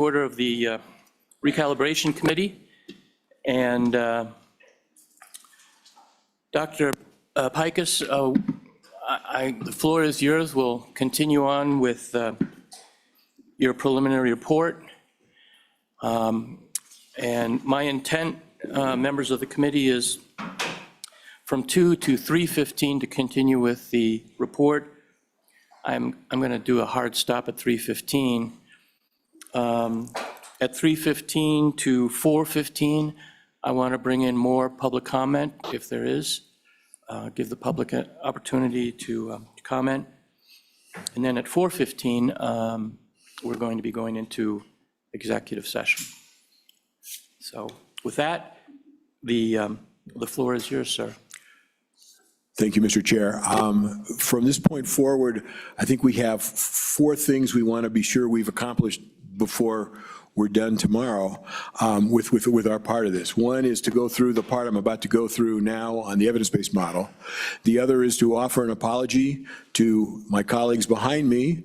Order of the Recalibration Committee. And Dr. Pikus, the floor is yours. We'll continue on with your preliminary report. And my intent, members of the committee, is from 2 to 3:15 to continue with the report. I'm going to do a hard stop at 3:15. At 3:15 to 4:15, I want to bring in more public comment, if there is. Give the public an opportunity to comment. And then at 4:15, we're going to be going into executive session. So with that, the floor is yours, sir. Thank you, Mr. Chair. From this point forward, I think we have 4 things we want to be sure we've accomplished before we're done tomorrow with our part of this. One is to go through the part I'm about to go through now on the evidence-based model. The other is to offer an apology to my colleagues behind me.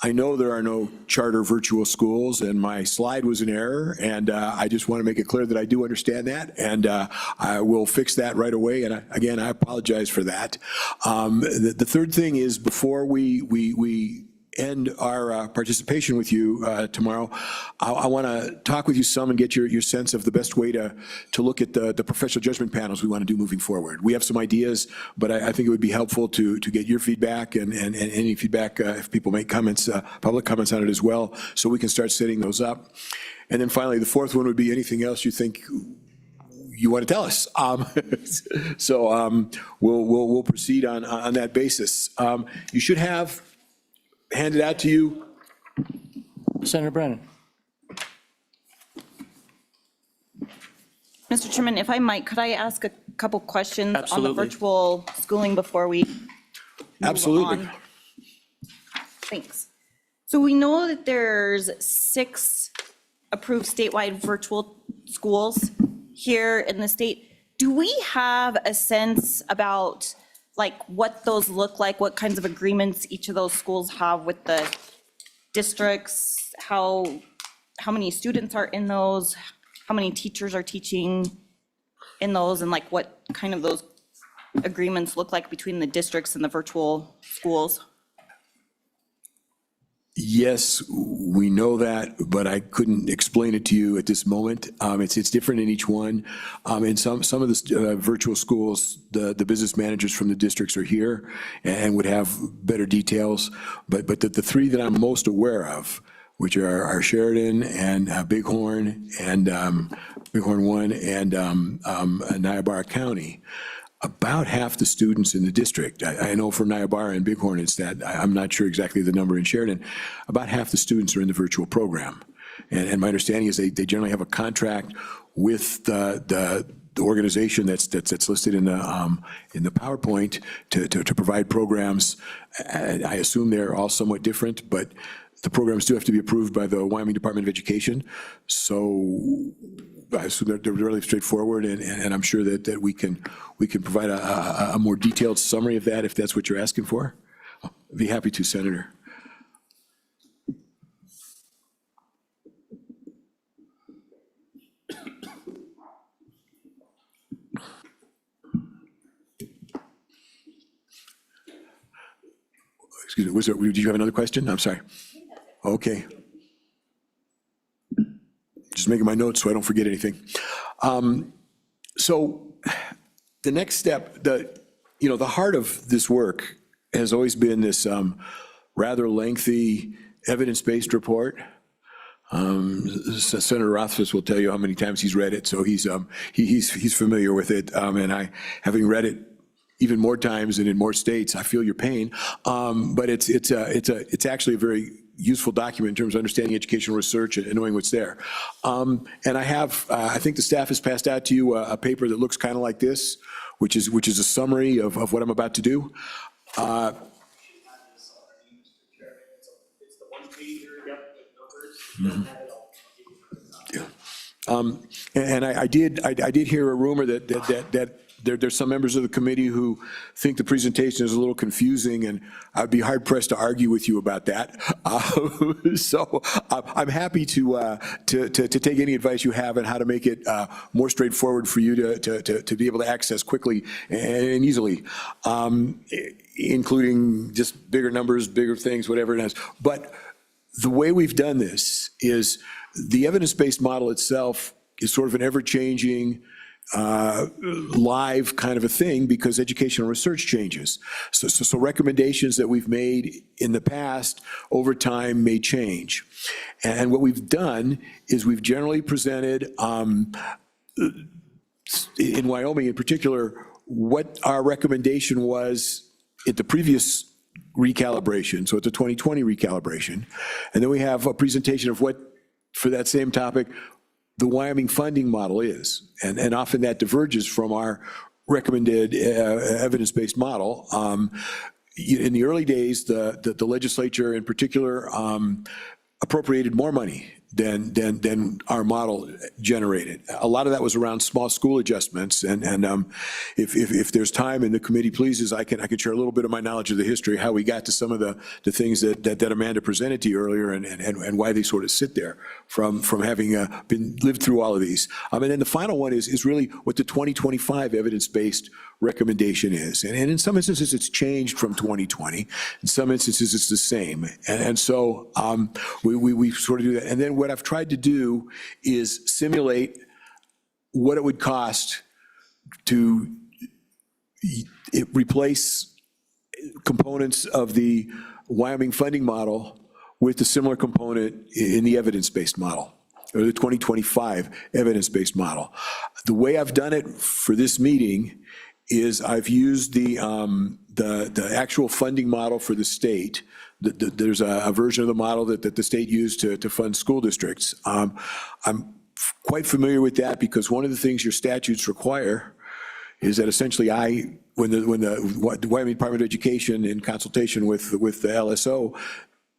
I know there are no charter virtual schools, and my slide was an error, and I just want to make it clear that I do understand that, and I will fix that right away, and again, I apologize for that. The third thing is, before we end our participation with you tomorrow, I want to talk with you some and get your sense of the best way to look at the professional judgment panels we want to do moving forward. We have some ideas, but I think it would be helpful to get your feedback and any feedback if people make comments, public comments on it as well, so we can start setting those up. And then finally, the fourth one would be anything else you think you want to tell us. So we'll proceed on that basis. You should have handed out to you. Senator Brennan. Mr. Chairman, if I might, could I ask a couple questions Absolutely. on the virtual schooling before we move Absolutely. on? Thanks. So we know that there's 6 approved statewide virtual schools here in the state. Do we have a sense about like what those look like, what kinds of agreements each of those schools have with the districts, how many students are in those, how many teachers are teaching in those, and like what kind of those agreements look like between the districts and the virtual schools? Yes, we know that, but I couldn't explain it to you at this moment. It's different in each one. In some of the virtual schools, the business managers from the districts are here and would have better details. But the 3 that I'm most aware of, which are Sheridan and Bighorn and Bighorn 1 and Niobrara County, about half the students in the district, I know for Niobrara and Bighorn it's that, I'm not sure exactly the number in Sheridan, about half the students are in the virtual program. And my understanding is they generally have a contract with the organization that's listed in the PowerPoint to provide programs. I assume they're all somewhat different, but the programs do have to be approved by the Wyoming Department of Education. So I assume they're really straightforward, and I'm sure that we can provide a more detailed summary of that if that's what you're asking for. I'd be happy to, Senator. Excuse me, did you have another question? I'm sorry. Okay. Just making my notes so I don't forget anything. So the next step, the heart of this work has always been this rather lengthy evidence-based report. Senator Rothfuss will tell you how many times he's read it, so he's familiar with it. And I, having read it even more times and in more states, I feel your pain. But it's actually a very useful document in terms of understanding educational research and knowing what's there. And I think the staff has passed out to you a paper that looks kind of like this, which is a summary of what I'm about to do. It's the one-pager with numbers. Yeah. And I did hear a rumor that there's some members of the committee who think the presentation is a little confusing, and I'd be hard pressed to argue with you about that. So I'm happy to take any advice you have on how to make it more straightforward for you to be able to access quickly and easily, including just bigger numbers, bigger things, whatever it is. But the way we've done this is the evidence-based model itself is sort of an ever-changing, live kind of a thing because educational research changes. So recommendations that we've made in the past over time may change. And what we've done is we've generally presented, in Wyoming in particular, what our recommendation was at the previous recalibration, so it's a 2020 recalibration. And then we have a presentation of what, for that same topic, the Wyoming funding model is. And often that diverges from our recommended evidence-based model. In the early days, the legislature in particular appropriated more money than our model generated. A lot of that was around small school adjustments, and if there's time and the committee pleases, I can share a little bit of my knowledge of the history, how we got to some of the things that Amanda presented to you earlier, and why they sort of sit there from having lived through all of these. And then the final one is really what the 2025 evidence-based recommendation is. And in some instances, it's changed from 2020. In some instances, it's the same. And so we sort of do that. And then what I've tried to do is simulate what it would cost to replace components of the Wyoming funding model with a similar component in the evidence-based model, or the 2025 evidence-based model. The way I've done it for this meeting is I've used the actual funding model for the state. There's a version of the model that the state used to fund school districts. I'm quite familiar with that because one of the things your statutes require is that essentially when the Wyoming Department of Education, in consultation with the LSO,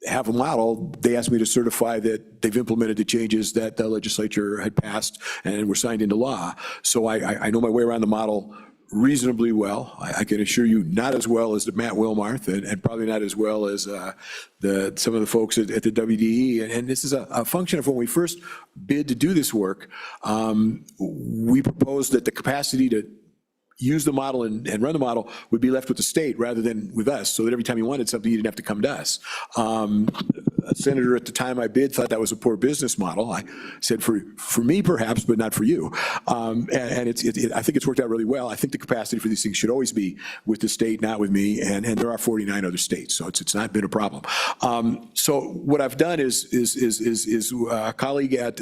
have a model, they asked me to certify that they've implemented the changes that the legislature had passed and were signed into law. So I know my way around the model reasonably well. I can assure you not as well as Matt Wilmarth, and probably not as well as some of the folks at the WDE. And this is a function of when we first bid to do this work, we proposed that the capacity to use the model and run the model would be left with the state rather than with us, so that every time you wanted something, you didn't have to come to us. A senator at the time I bid thought that was a poor business model. I said, for me perhaps, but not for you. And I think it's worked out really well. I think the capacity for these things should always be with the state, not with me, and there are 49 other states, so it's not been a problem. So what I've done is a colleague at,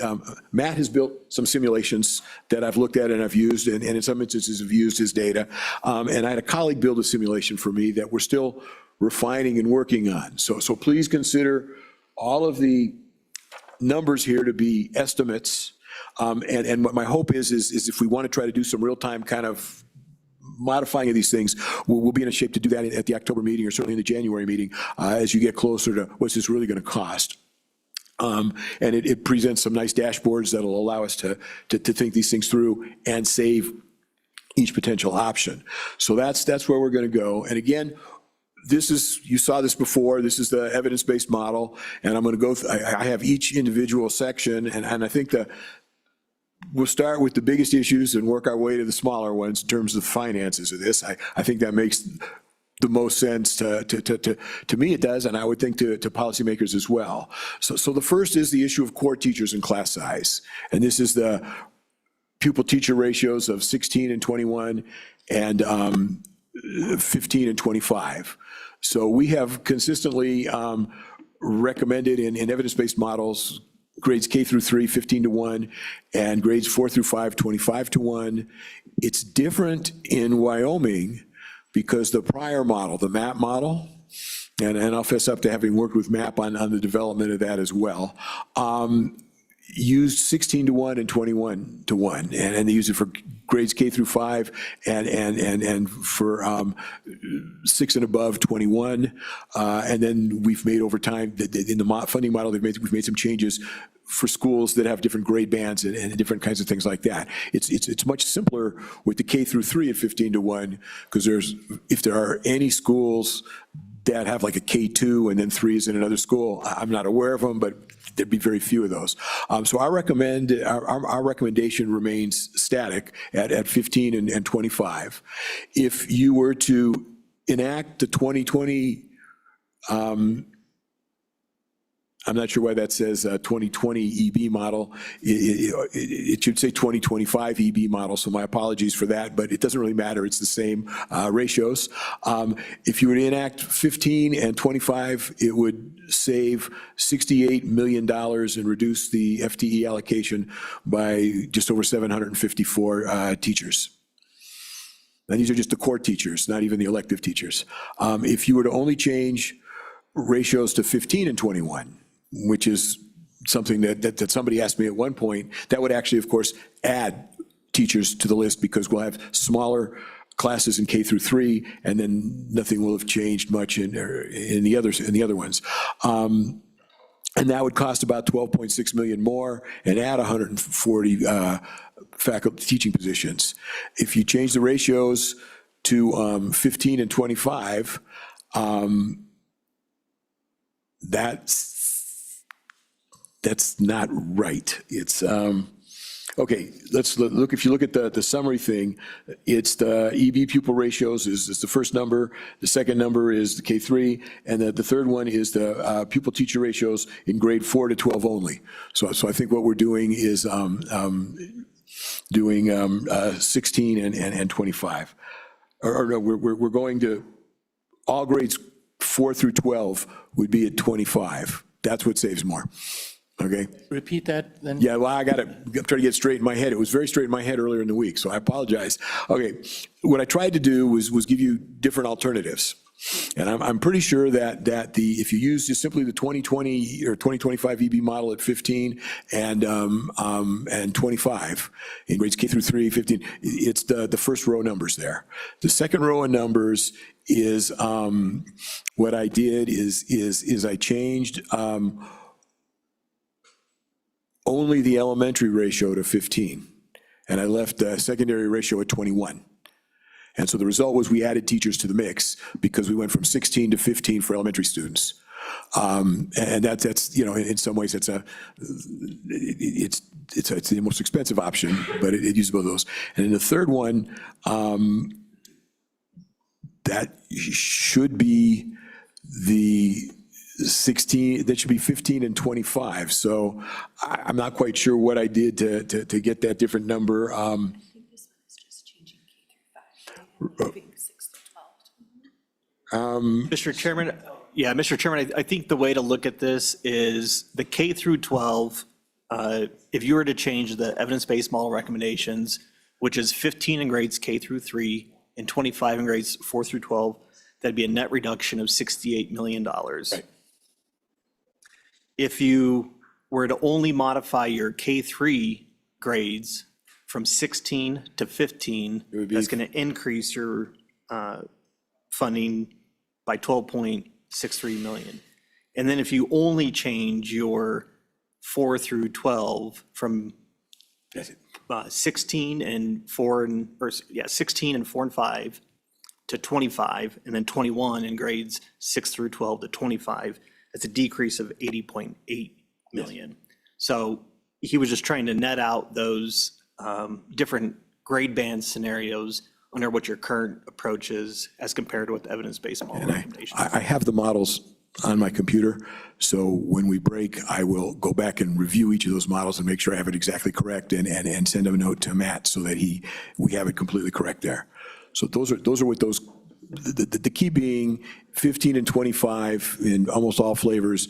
Matt has built some simulations that I've looked at and I've used, and in some instances have used his data. And I had a colleague build a simulation for me that we're still refining and working on. So please consider all of the numbers here to be estimates. And what my hope is if we want to try to do some real-time kind of modifying of these things, we'll be in a shape to do that at the October meeting, or certainly in the January meeting, as you get closer to what's this really going to cost. And it presents some nice dashboards that'll allow us to think these things through and save each potential option. So that's where we're going to go. And again, this is, you saw this before, this is the evidence-based model, and I'm going to go, I have each individual section, and I think we'll start with the biggest issues and work our way to the smaller ones in terms of the finances of this. I think that makes the most sense to me, it does, and I would think to policymakers as well. So the first is the issue of core teachers and class size, and this is the pupil-teacher ratios of 16 and 21 and 15 and 25. So we have consistently recommended in evidence-based models grades K through 3, 15 to 1, and grades 4 through 5, 25 to 1. It's different in Wyoming because the prior model, the MAP model, and I'll fess up to having worked with MAP on the development of that as well, used 16 to 1 and 21 to 1, and they use it for grades K through 5 and for 6 and above 21. And then we've made over time, in the funding model, we've made some changes for schools that have different grade bands and different kinds of things like that. It's much simpler with the K through 3 at 15-1, because if there are any schools that have like a K2 and then 3 is in another school, I'm not aware of them, but there'd be very few of those. So our recommendation remains static at 15 and 25. If you were to enact the 2020, I'm not sure why that says 2020 EB model. It should say 2025 EB model, so my apologies for that, but it doesn't really matter. It's the same ratios. If you were to enact 15 and 25, it would save $68 million and reduce the FTE allocation by just over 754 teachers. Now, these are just the core teachers, not even the elective teachers. If you were to only change ratios to 15 and 21, which is something that somebody asked me at one point, that would actually, of course, add teachers to the list, because we'll have smaller classes in K through 3, and then nothing will have changed much in the other ones. And that would cost about 12.6 million more and add 140 faculty teaching positions. If you change the ratios to 15 and 25, that's not right. It's, okay, let's look, if you look at the summary thing, it's the EB pupil ratios is the first number, the second number is the K3, and the third one is the pupil teacher ratios in grade 4 to 12 only. So I think what we're doing is doing 16 and 25. Or no, we're going to, all grades 4 through 12 would be at 25. That's what saves more. Okay? Repeat that then? Yeah, well, I'm trying to get straight in my head. It was very straight in my head earlier in the week, so I apologize. Okay, what I tried to do was give you different alternatives. And I'm pretty sure that if you use just simply the 2020 or 2025 EB model at 15 and 25 in grades K through 3, 15, it's the first row numbers there. The second row of numbers is what I did is I changed only the elementary ratio to 15, and I left the secondary ratio at 21. And so the result was we added teachers to the mix because we went from 16 to 15 for elementary students. And that's, you know, in some ways it's the most expensive option, but it uses both of those. And in the third one, that should be the 16, that should be 15 and 25. So I'm not quite sure what I did to get that different number. Mr. Chairman, Mr. Chairman, I think the way to look at this is the K through 12, if you were to change the evidence-based model recommendations, which is 15 in grades K through 3 and 25 in grades 4 through 12, that'd be a net reduction of $68 million. Right. If you were to only modify your K3 grades from 16 to 15, that's going to increase your funding by 12.63 million. And then if you only change your 4 through 12 from 16 and 4 and 5 to 25, and then 21 in grades 6 through 12 to 25, that's a decrease of 80.8 million. So he was just trying to net out those different grade band scenarios under what your current approach is as compared to what the evidence-based model recommendation is. I have the models on my computer, so when we break, I will go back and review each of those models and make sure I have it exactly correct and send a note to Matt so that we have it completely correct there. So those are what those, the key being 15 and 25 in almost all flavors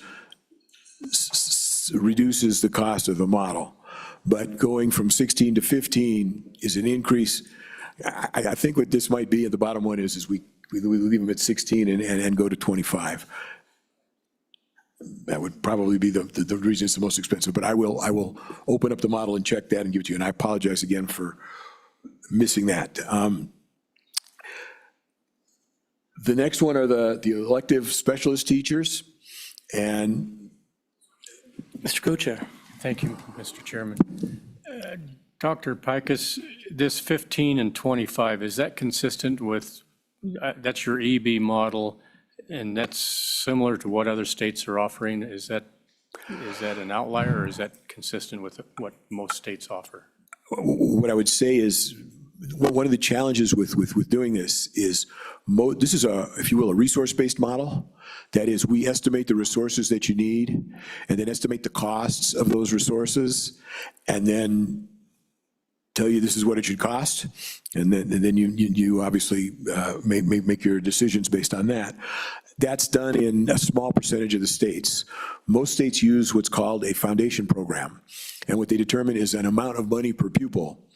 reduces the cost of the model. But going from 16 to 15 is an increase. I think what this might be, and the bottom one is we leave them at 16 and go to 25. That would probably be the reason it's the most expensive, but I will open up the model and check that and give it to you. And I apologize again for missing that. The next one are the elective specialist teachers. And Mr. Co-Chair. Thank you, Mr. Chairman. Dr. Pikus, this 15 and 25, is that consistent with, that's your EB model, and that's similar to what other states are offering? Is that an outlier, or is that consistent with what most states offer? What I would say is, one of the challenges with doing this is, this is a, if you will, a resource-based model. That is, we estimate the resources that you need, and then estimate the costs of those resources, and then tell you this is what it should cost, and then you obviously make your decisions based on that. That's done in a small percentage of the states. Most states use what's called a foundation program, and what they determine is an amount of money per pupil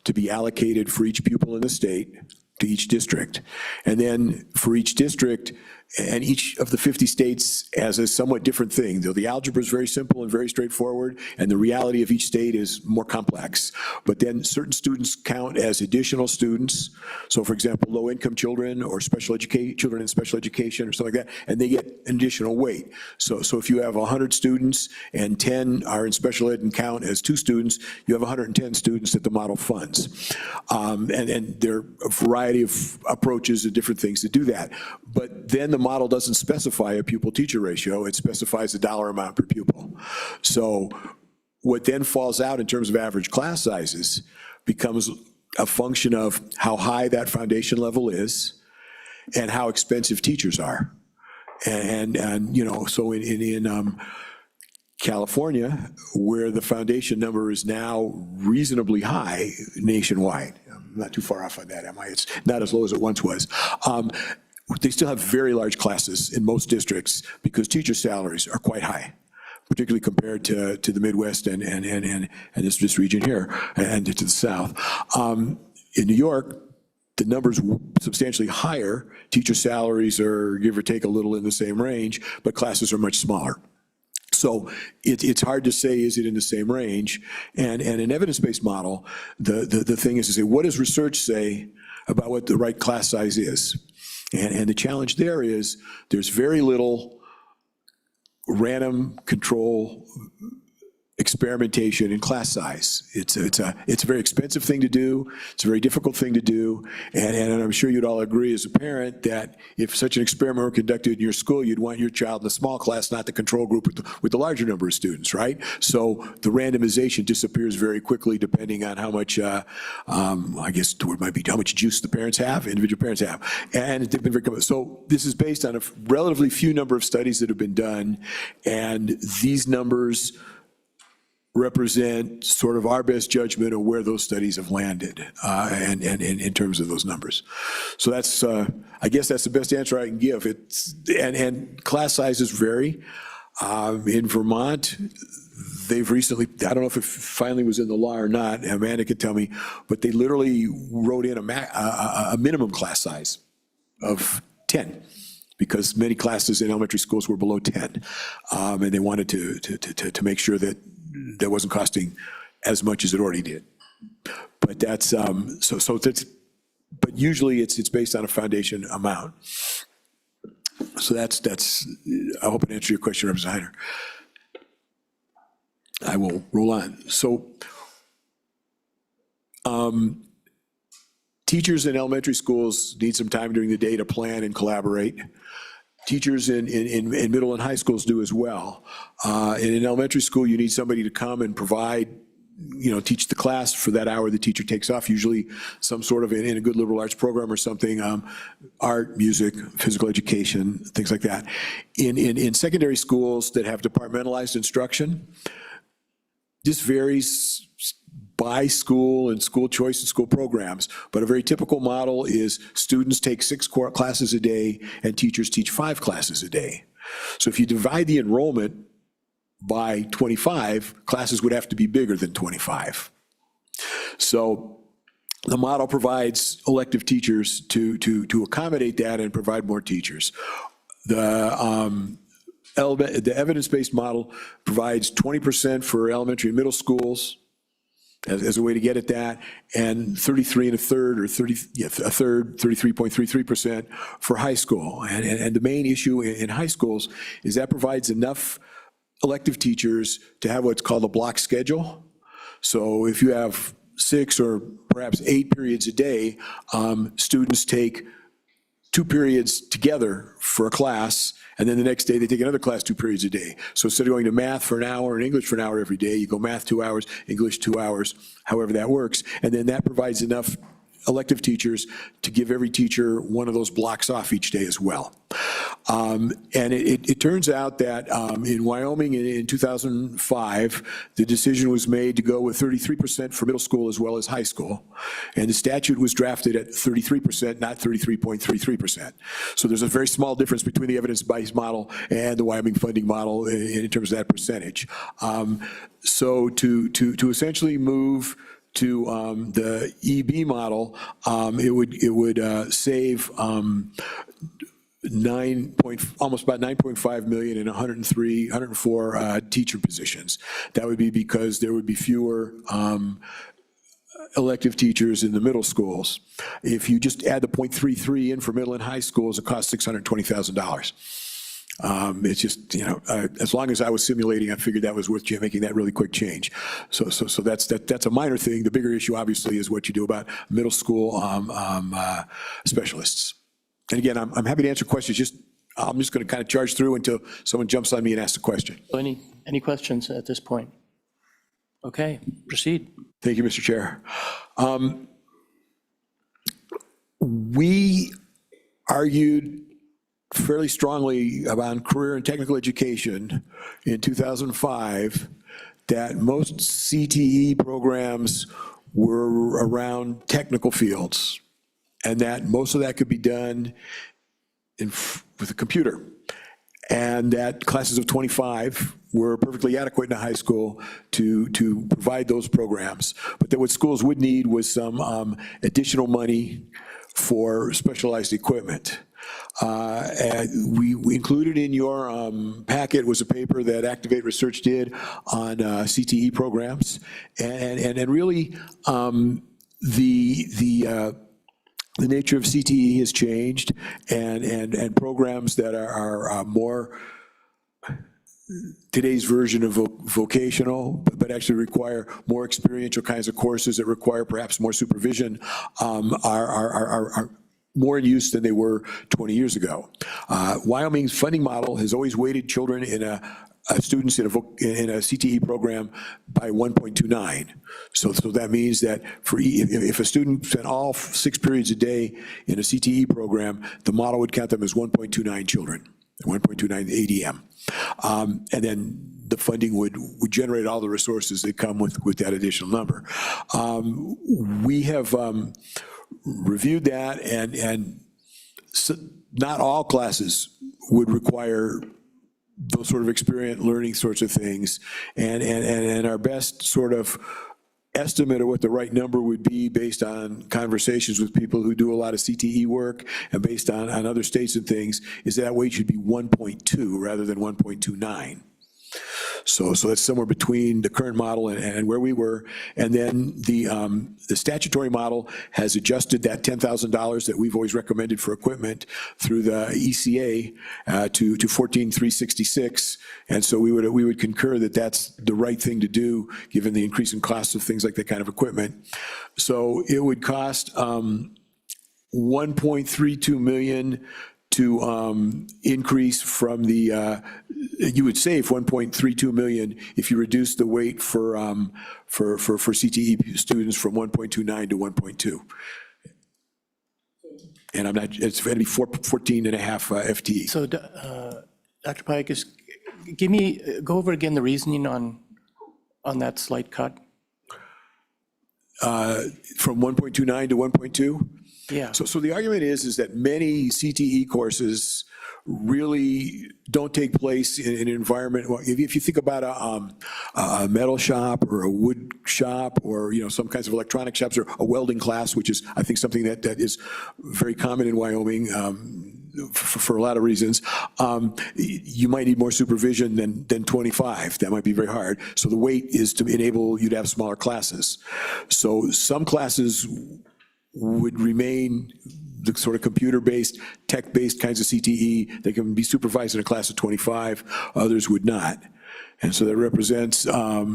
to be allocated for each pupil in the state to each district. And then for each district, and each of the 50 states has a somewhat different thing. Though the algebra is very simple and very straightforward, and the reality of each state is more complex. But then certain students count as additional students. So for example, low-income children or children in special education or something like that, and they get an additional weight. So if you have 100 students and 10 are in special ed and count as 2 students, you have 110 students that the model funds. And there are a variety of approaches and different things to do that. But then the model doesn't specify a pupil-teacher ratio, it specifies the dollar amount per pupil. So what then falls out in terms of average class sizes becomes a function of how high that foundation level is and how expensive teachers are. And you know, so in California, where the foundation number is now reasonably high nationwide, I'm not too far off on that, am I? It's not as low as it once was. They still have very large classes in most districts because teacher salaries are quite high, particularly compared to the Midwest and this region here and to the South. In New York, the number's substantially higher. Teacher salaries are, give or take, a little in the same range, but classes are much smaller. So it's hard to say, is it in the same range? And an evidence-based model, the thing is to say, what does research say about what the right class size is? And the challenge there is there's very little random control experimentation in class size. It's a very expensive thing to do. It's a very difficult thing to do. And I'm sure you'd all agree as a parent that if such an experiment were conducted in your school, you'd want your child in the small class, not the control group with the larger number of students, right? So the randomization disappears very quickly depending on how much, I guess it might be how much juice the parents have, individual parents have. And it's been very, so this is based on a relatively few number of studies that have been done. And these numbers represent sort of our best judgment of where those studies have landed and in terms of those numbers. So that's, I guess that's the best answer I can give. And class sizes vary. In Vermont, they've recently, I don't know if it finally was in the law or not, Amanda could tell me, but they literally wrote in a minimum class size of 10. Because many classes in elementary schools were below 10. And they wanted to make sure that wasn't costing as much as it already did. But that's, so that's, but usually it's based on a foundation amount. So that's, I hope it answered your question, Representative Heiner. I will roll on. So, teachers in elementary schools need some time during the day to plan and collaborate. Teachers in middle and high schools do as well. And in elementary school, you need somebody to come and provide, teach the class for that hour the teacher takes off, usually some sort of in a good liberal arts program or something, art, music, physical education, things like that. In secondary schools that have departmentalized instruction, this varies by school and school choice and school programs, but a very typical model is students take 6 core classes a day and teachers teach 5 classes a day. So if you divide the enrollment by 25, classes would have to be bigger than 25. So the model provides elective teachers to accommodate that and provide more teachers. The evidence-based model provides 20% for elementary and middle schools, as a way to get at that, and 33.33% for high school. And the main issue in high schools is that provides enough elective teachers to have what's called a block schedule. So if you have 6 or perhaps 8 periods a day, students take 2 periods together for a class, and then the next day they take another class 2 periods a day. So instead of going to math for an hour and English for an hour every day, you go math 2 hours, English 2 hours, however that works. And then that provides enough elective teachers to give every teacher one of those blocks off each day as well. And it turns out that in Wyoming in 2005, the decision was made to go with 33% for middle school as well as high school. And the statute was drafted at 33%, not 33.33%. So there's a very small difference between the evidence-based model and the Wyoming funding model in terms of that percentage. So to essentially move to the EB model, it would save almost about 9.5 million in 104 teacher positions. That would be because there would be fewer elective teachers in the middle schools. If you just add the 0.33 in for middle and high schools, it costs $620,000. It's just, as long as I was simulating, I figured that was worth making that really quick change. So that's a minor thing. The bigger issue, obviously, is what you do about middle school specialists. And again, I'm happy to answer questions. I'm just going to kind of charge through until someone jumps on me and asks a question. So any questions at this point? Okay, proceed. Thank you, Mr. Chair. We argued fairly strongly about career and technical education in 2005 that most CTE programs were around technical fields, and that most of that could be done with a computer, and that classes of 25 were perfectly adequate in a high school to provide those programs, but that what schools would need was some additional money for specialized equipment. And we included in your packet was a paper that Activate Research did on CTE programs, and really the nature of CTE has changed, and programs that are more today's version of vocational, but actually require more experiential kinds of courses that require perhaps more supervision are more in use than they were 20 years ago. Wyoming's funding model has always weighted children in students in a CTE program by 1.29. So that means that if a student spent all 6 periods a day in a CTE program, the model would count them as 1.29 children, 1.29 ADM. And then the funding would generate all the resources that come with that additional number. We have reviewed that, and not all classes would require those sort of experience learning sorts of things. And our best sort of estimate of what the right number would be based on conversations with people who do a lot of CTE work and based on other states and things is that weight should be 1.2 rather than 1.29. So that's somewhere between the current model and where we were. And then the statutory model has adjusted that $10,000 that we've always recommended for equipment through the ECA to $14,366. And so we would concur that that's the right thing to do given the increase in costs of things like that kind of equipment. So it would cost $1.32 million to increase from the, you would save 1.32 million if you reduce the weight for CTE students from 1.29 to 1.2. And I'm not, it's going to be 14 and a half FTE. So, Dr. Pikus, go over again the reasoning on that slight cut. From 1.29 to 1.2? Yeah. So the argument is that many CTE courses really don't take place in an environment. Well, if you think about a metal shop or a wood shop or some kinds of electronic shops or a welding class, which is I think something that is very common in Wyoming for a lot of reasons, you might need more supervision than 25. That might be very hard. So the weight is to enable you to have smaller classes. So some classes would remain the sort of computer-based, tech-based kinds of CTE. They can be supervised in a class of 25, others would not. And so that represents a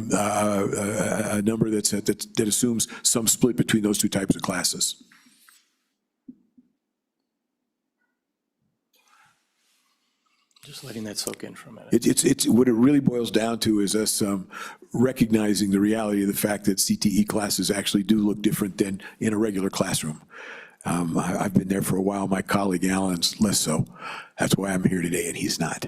number that assumes some split between those two types of classes. Just letting that soak in for a minute. It's what it really boils down to is us recognizing the reality of the fact that CTE classes actually do look different than in a regular classroom. I've been there for a while. My colleague Alan's less so. That's why I'm here today, and he's not.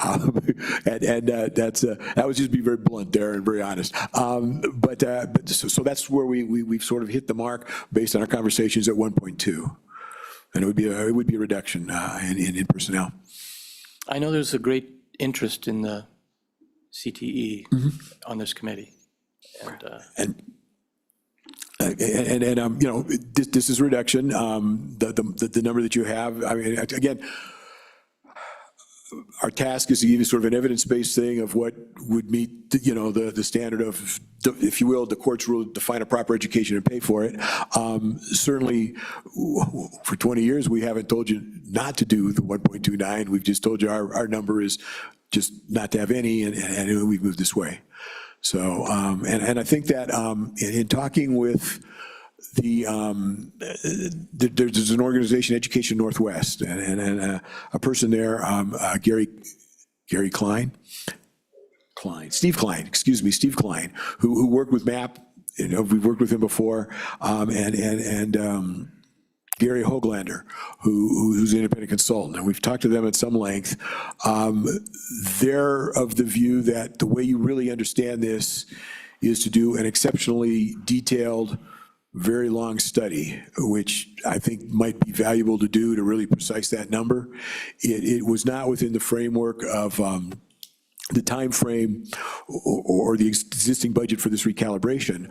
That was just be very blunt there and very honest. So that's where we've sort of hit the mark based on our conversations at 1.2, and it would be a reduction in personnel. I know there's a great interest in the CTE on this committee. And you know, this is reduction. The number that you have, I mean, again, our task is to give you sort of an evidence-based thing of what would meet, you know, the standard of, if you will, the court's rule, define a proper education and pay for it. Certainly, for 20 years, we haven't told you not to do the 1.29. We've just told you our number is just not to have any, and we've moved this way. So, and I think that in talking with there's an organization, Education Northwest, and a person there, Steve Klein, who worked with MAP. You know, we've worked with him before, and Gary Hoaglander, who's an independent consultant, and we've talked to them at some length. They're of the view that the way you really understand this is to do an exceptionally detailed, very long study, which I think might be valuable to do to really precise that number. It was not within the framework of the time frame or the existing budget for this recalibration.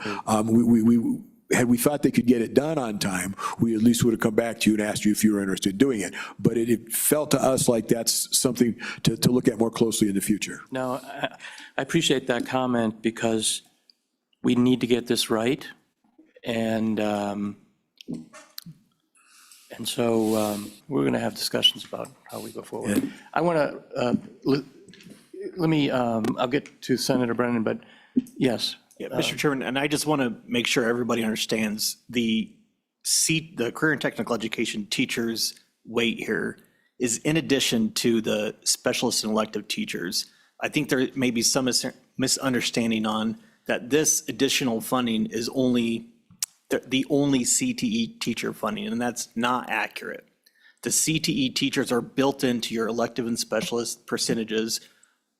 Had we thought they could get it done on time, we at least would have come back to you and asked you if you were interested in doing it. But it felt to us like that's something to look at more closely in the future. No, I appreciate that comment because we need to get this right. And so we're going to have discussions about how we go forward. Yeah. I want to, let me, I'll get to Senator Brennan, but yes. Yeah, Mr. Chairman, and I just want to make sure everybody understands the career and technical education teachers' weight here is in addition to the specialist and elective teachers. I think there may be some misunderstanding on that this additional funding is only the only CTE teacher funding, and that's not accurate. The CTE teachers are built into your elective and specialist percentages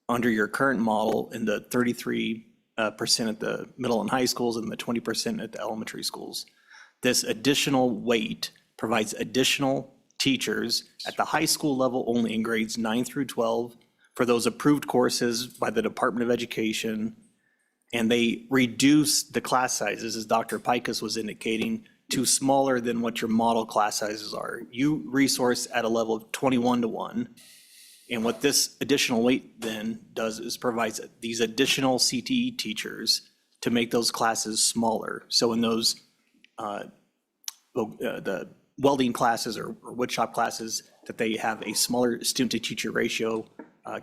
under your current model in the 33% at the middle and high schools and the 20% at the elementary schools. This additional weight provides additional teachers at the high school level only in grades 9 through 12 for those approved courses by the Department of Education. And they reduce the class sizes, as Dr. Pikus was indicating, to smaller than what your model class sizes are. You resource at a level of 21-1. And what this additional weight then does is provides these additional CTE teachers to make those classes smaller. So in those, the welding classes or wood shop classes, that they have a smaller student to teacher ratio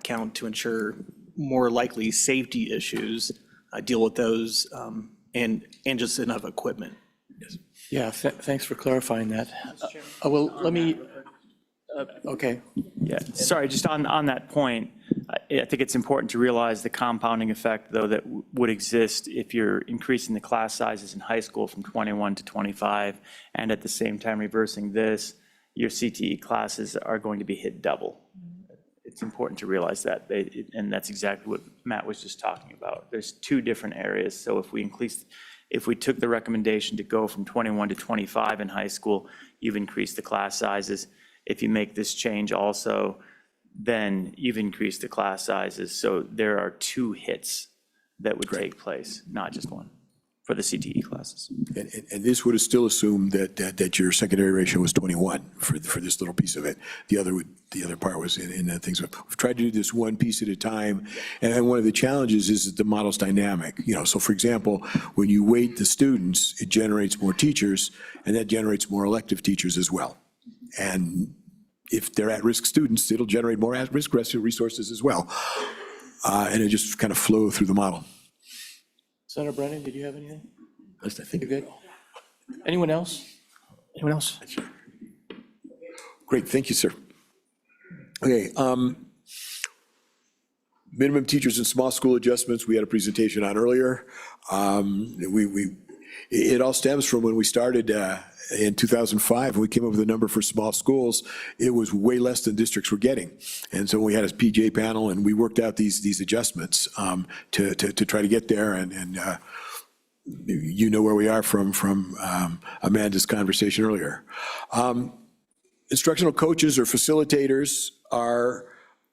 count to ensure more likely safety issues, deal with those, and just enough equipment. Yeah, thanks for clarifying that. Well, let me, okay. Yeah, sorry, just on that point, I think it's important to realize the compounding effect, though, that would exist if you're increasing the class sizes in high school from 21 to 25, and at the same time reversing this, your CTE classes are going to be hit double. It's important to realize that, and that's exactly what Matt was just talking about. There's two different areas, so if we took the recommendation to go from 21 to 25 in high school, you've increased the class sizes. If you make this change also, then you've increased the class sizes. So there are two hits that would take place, not just one, for the CTE classes. And this would have still assumed that your secondary ratio was 21 for this little piece of it. The other part was in the things. We've tried to do this one piece at a time. And one of the challenges is that the model's dynamic. You know, so for example, when you weight the students, it generates more teachers, and that generates more elective teachers as well. And if they're at-risk students, it'll generate more at-risk resources as well. and it just kind of flow through the model. Senator Brennan, did you have anything? I think. You're good? Anyone else? Anyone else? Great, thank you, sir. Okay, minimum teachers and small school adjustments, we had a presentation on earlier. It all stems from when we started in 2005, we came up with a number for small schools. It was way less than districts were getting. And so we had a PJ panel and we worked out these adjustments to try to get there. And you know where we are from Amanda's conversation earlier. Instructional coaches or facilitators are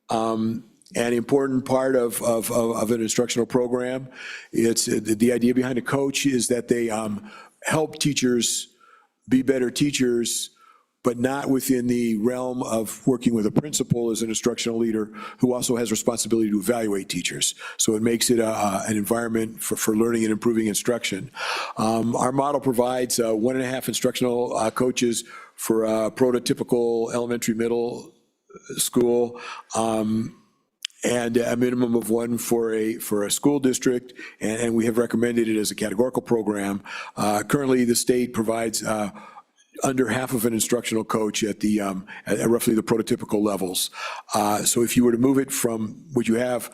an important part of an instructional program. It's the idea behind a coach is that they help teachers be better teachers, but not within the realm of working with a principal as an instructional leader who also has responsibility to evaluate teachers. So it makes it an environment for learning and improving instruction. Our model provides 1.5 instructional coaches for a prototypical elementary middle school, and a minimum of 1 for a school district, and we have recommended it as a categorical program. Currently, the state provides under half of an instructional coach at roughly the prototypical levels. So if you were to move it from what you have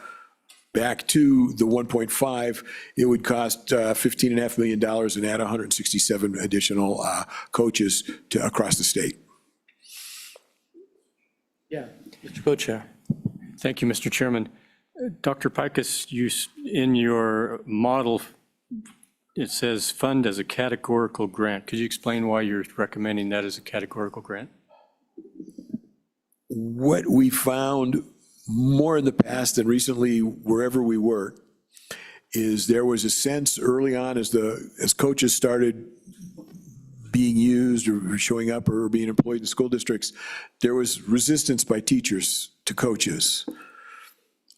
back to the 1.5, it would cost $15.5 million and add 167 additional coaches across the state. Yeah. Mr. Co-Chair. Thank you, Mr. Chairman. Dr. Pikus, in your model, it says fund as a categorical grant. Could you explain why you're recommending that as a categorical grant? What we found more in the past than recently, wherever we worked, is there was a sense early on as coaches started being used or showing up or being employed in school districts, there was resistance by teachers to coaches.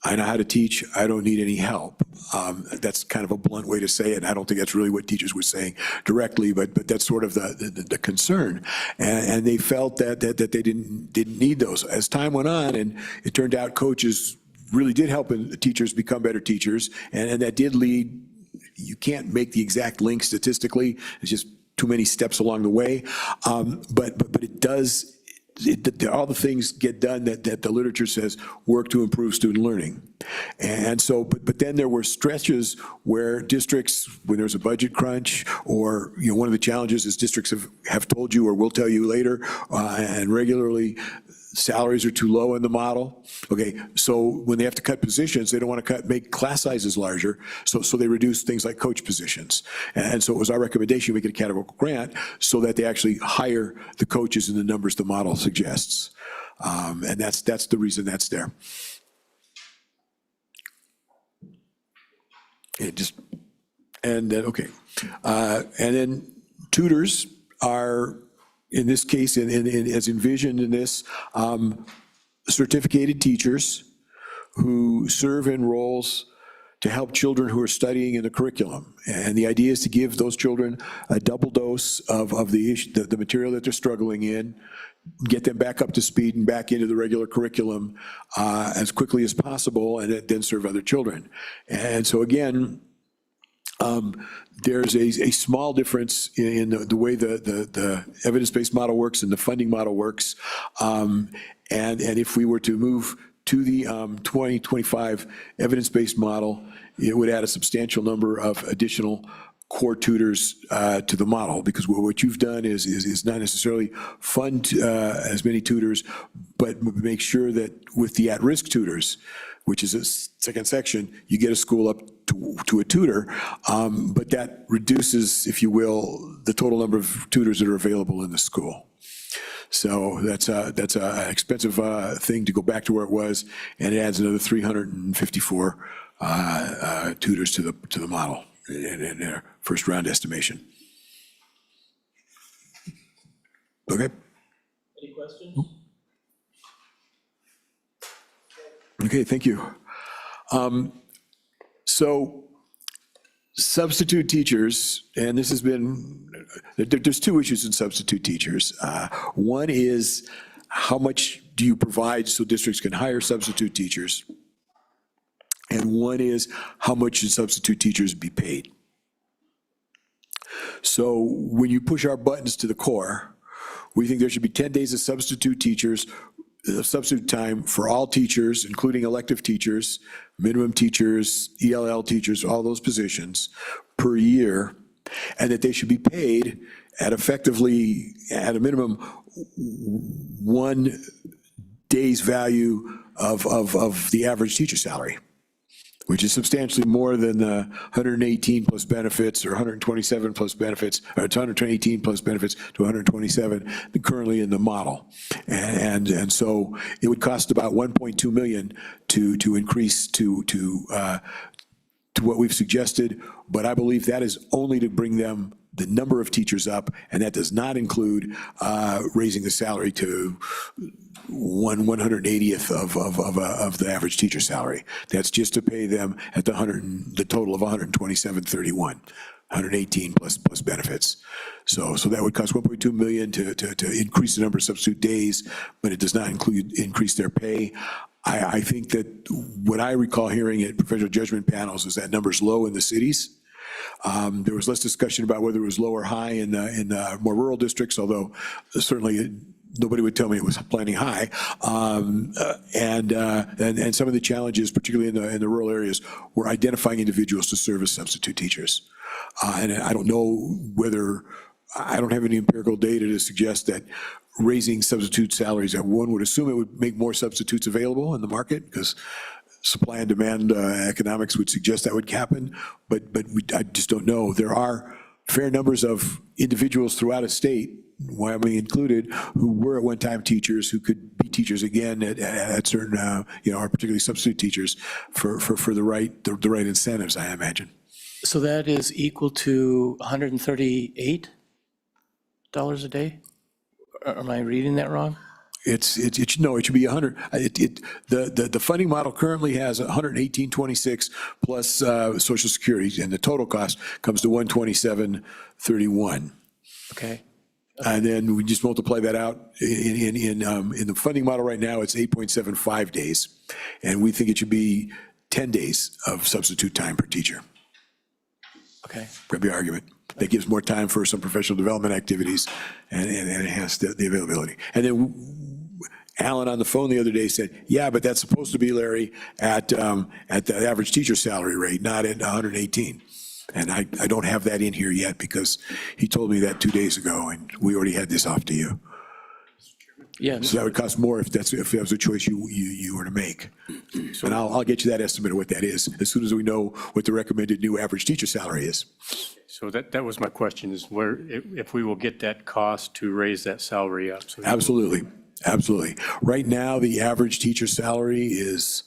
I know how to teach, I don't need any help. That's kind of a blunt way to say it. I don't think that's really what teachers were saying directly, but that's sort of the concern. And they felt that they didn't need those. As time went on, and it turned out coaches really did help teachers become better teachers, and that did lead, you can't make the exact link statistically, it's just too many steps along the way, but it does, all the things get done that the literature says work to improve student learning. And so, but then there were stretches where districts, when there's a budget crunch, or one of the challenges is districts have told you or will tell you later and regularly, salaries are too low in the model. Okay, so when they have to cut positions, they don't want to make class sizes larger, so they reduce things like coach positions. And so it was our recommendation we get a categorical grant so that they actually hire the coaches in the numbers the model suggests. And that's the reason that's there. And then tutors are, in this case, as envisioned in this, certificated teachers who serve in roles to help children who are studying in the curriculum. And the idea is to give those children a double dose of the material that they're struggling in, get them back up to speed and back into the regular curriculum as quickly as possible, and then serve other children. And so again, there's a small difference in the way the evidence-based model works and the funding model works. And if we were to move to the 2025 evidence-based model, it would add a substantial number of additional core tutors to the model, because what you've done is not necessarily fund as many tutors, but make sure that with the at-risk tutors, which is a second section, you get a school up to a tutor, but that reduces, if you will, the total number of tutors that are available in the school. So that's a expensive thing to go back to where it was, and it adds another 354 tutors to the model in their first round estimation. Okay. Any questions? Okay, thank you. So substitute teachers, and this has been, there's two issues in substitute teachers. One is how much do you provide so districts can hire substitute teachers? and one is how much should substitute teachers be paid. So when you push our buttons to the core, we think there should be 10 days of substitute teachers, substitute time for all teachers, including elective teachers, minimum teachers, ELL teachers, all those positions per year, and that they should be paid at effectively, at a minimum, 1 day's value of the average teacher salary, which is substantially more than the 118 plus benefits or 127 plus benefits, or it's 118 plus benefits to 127 currently in the model. And so it would cost about 1.2 million to increase to what we've suggested, but I believe that is only to bring them the number of teachers up, and that does not include raising the salary to 180th of the average teacher salary. That's just to pay them at the total of 127.31, 118 plus benefits. So that would cost 1.2 million to increase the number of substitute days, but it does not increase their pay. I think that what I recall hearing at professional judgment panels is that number's low in the cities. There was less discussion about whether it was low or high in more rural districts, although certainly nobody would tell me it was plenty high. And some of the challenges, particularly in the rural areas, were identifying individuals to serve as substitute teachers. And I don't know whether, I don't have any empirical data to suggest that raising substitute salaries, that one would assume it would make more substitutes available in the market, because supply and demand economics would suggest that would happen, but I just don't know. There are fair numbers of individuals throughout a state, Wyoming included, who were at one time teachers, who could be teachers again at certain, or particularly substitute teachers for the right incentives, I imagine. So that is equal to $138 a day? Or am I reading that wrong? It should be 100. The funding model currently has 118.26 plus Social Security, and the total cost comes to 127.31. Okay. And then we just multiply that out. In the funding model right now, it's 8.75 days, and we think it should be 10 days of substitute time per teacher. Okay. Could be an argument. That gives more time for some professional development activities and enhance the availability. And then Alan on the phone the other day said, yeah, but that's supposed to be, Larry, at the average teacher salary rate, not at 118. And I don't have that in here yet because he told me that 2 days ago, and we already had this off to you. Yeah. So that would cost more if that was a choice you were to make. And I'll get you that estimate of what that is as soon as we know what the recommended new average teacher salary is. So that was my question, is where, if we will get that cost to raise that salary up. So Absolutely, absolutely. Right now, the average teacher salary is,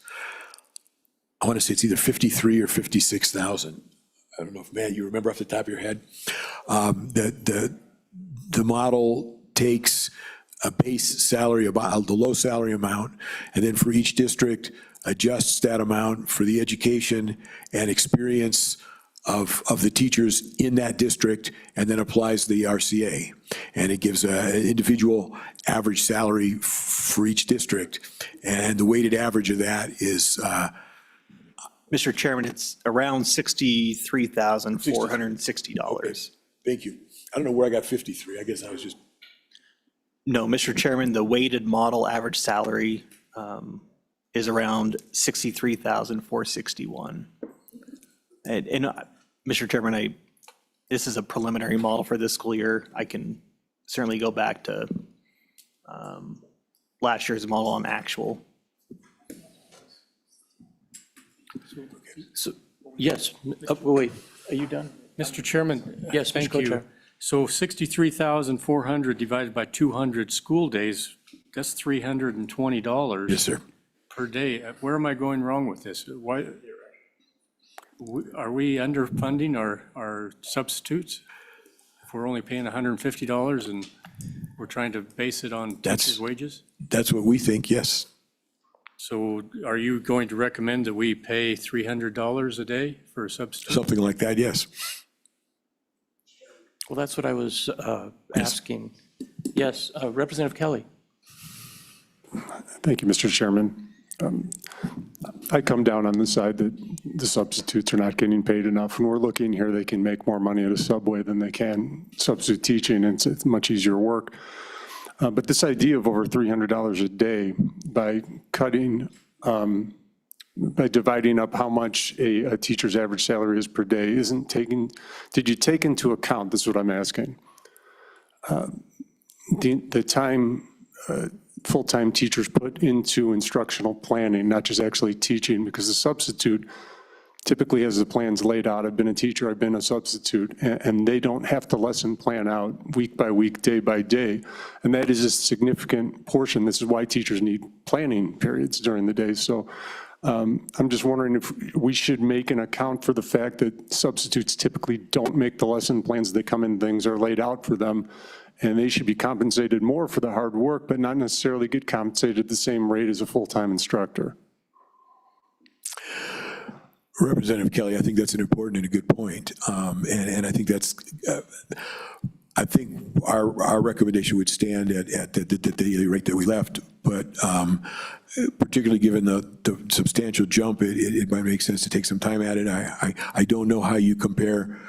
I want to say it's either 53 or 56,000. I don't know if, Matt, you remember off the top of your head. The model takes a base salary, about the low salary amount, and then for each district, adjusts that amount for the education and experience of the teachers in that district, and then applies the RCA. And it gives an individual average salary for each district. And the weighted average of that is Mr. Chairman, it's around $63,460. Thank you. I don't know where I got 53. I guess I was just. No, Mr. Chairman, the weighted model average salary is around $63,461. And Mr. Chairman, this is a preliminary model for this school year. I can certainly go back to last year's model on actual. So, yes, wait, are you done? Mr. Chairman. Yes, Mr. Thank Co-Chair. you. So 63,400 divided by 200 school days, that's $320. Yes, sir. Per day. Where am I going wrong with this? Why, are we underfunding our substitutes? If we're only paying $150 and we're trying to base it on teachers' wages? That's what we think, yes. So are you going to recommend that we pay $300 a day for a substitute? Something like that, yes. Well, that's what I was asking. Yes, Representative Kelly. Thank you, Mr. Chairman. I come down on the side that the substitutes are not getting paid enough. When we're looking here, they can make more money at a Subway than they can substitute teaching, and it's much easier work. But this idea of over $300 a day by cutting, by dividing up how much a teacher's average salary is per day isn't taking, did you take into account, this is what I'm asking, the time full-time teachers put into instructional planning, not just actually teaching, because the substitute typically has the plans laid out. I've been a teacher, I've been a substitute, and they don't have to lesson plan out week by week, day by day. And that is a significant portion. This is why teachers need planning periods during the day. So I'm just wondering if we should make an account for the fact that substitutes typically don't make the lesson plans. They come in, things are laid out for them, and they should be compensated more for the hard work, but not necessarily get compensated at the same rate as a full-time instructor. Representative Kelly, I think that's an important and a good point. And I think that's, I think our recommendation would stand at the daily rate that we left, but particularly given the substantial jump, it might make sense to take some time at it. I don't know how you compare.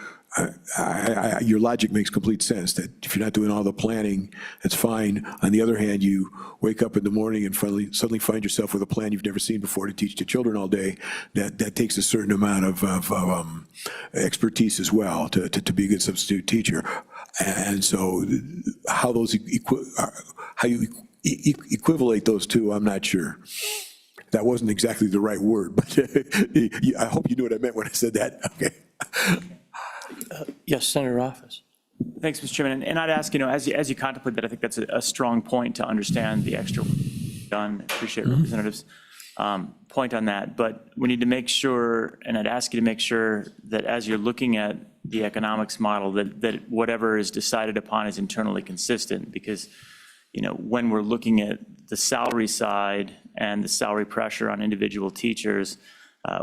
Your logic makes complete sense that if you're not doing all the planning, that's fine. On the other hand, you wake up in the morning and suddenly find yourself with a plan you've never seen before to teach the children all day. That takes a certain amount of expertise as well to be a good substitute teacher. And so how those how you equivalate those two, I'm not sure. That wasn't exactly the right word, but I hope you knew what I meant when I said that. Okay. Yes, Senator Office. Thanks, Mr. Chairman. And I'd ask, as you contemplate that, I think that's a strong point to understand the extra work done. Appreciate Representative's point on that. But we need to make sure, and I'd ask you to make sure that as you're looking at the economics model, that whatever is decided upon is internally consistent. Because, when we're looking at the salary side and the salary pressure on individual teachers,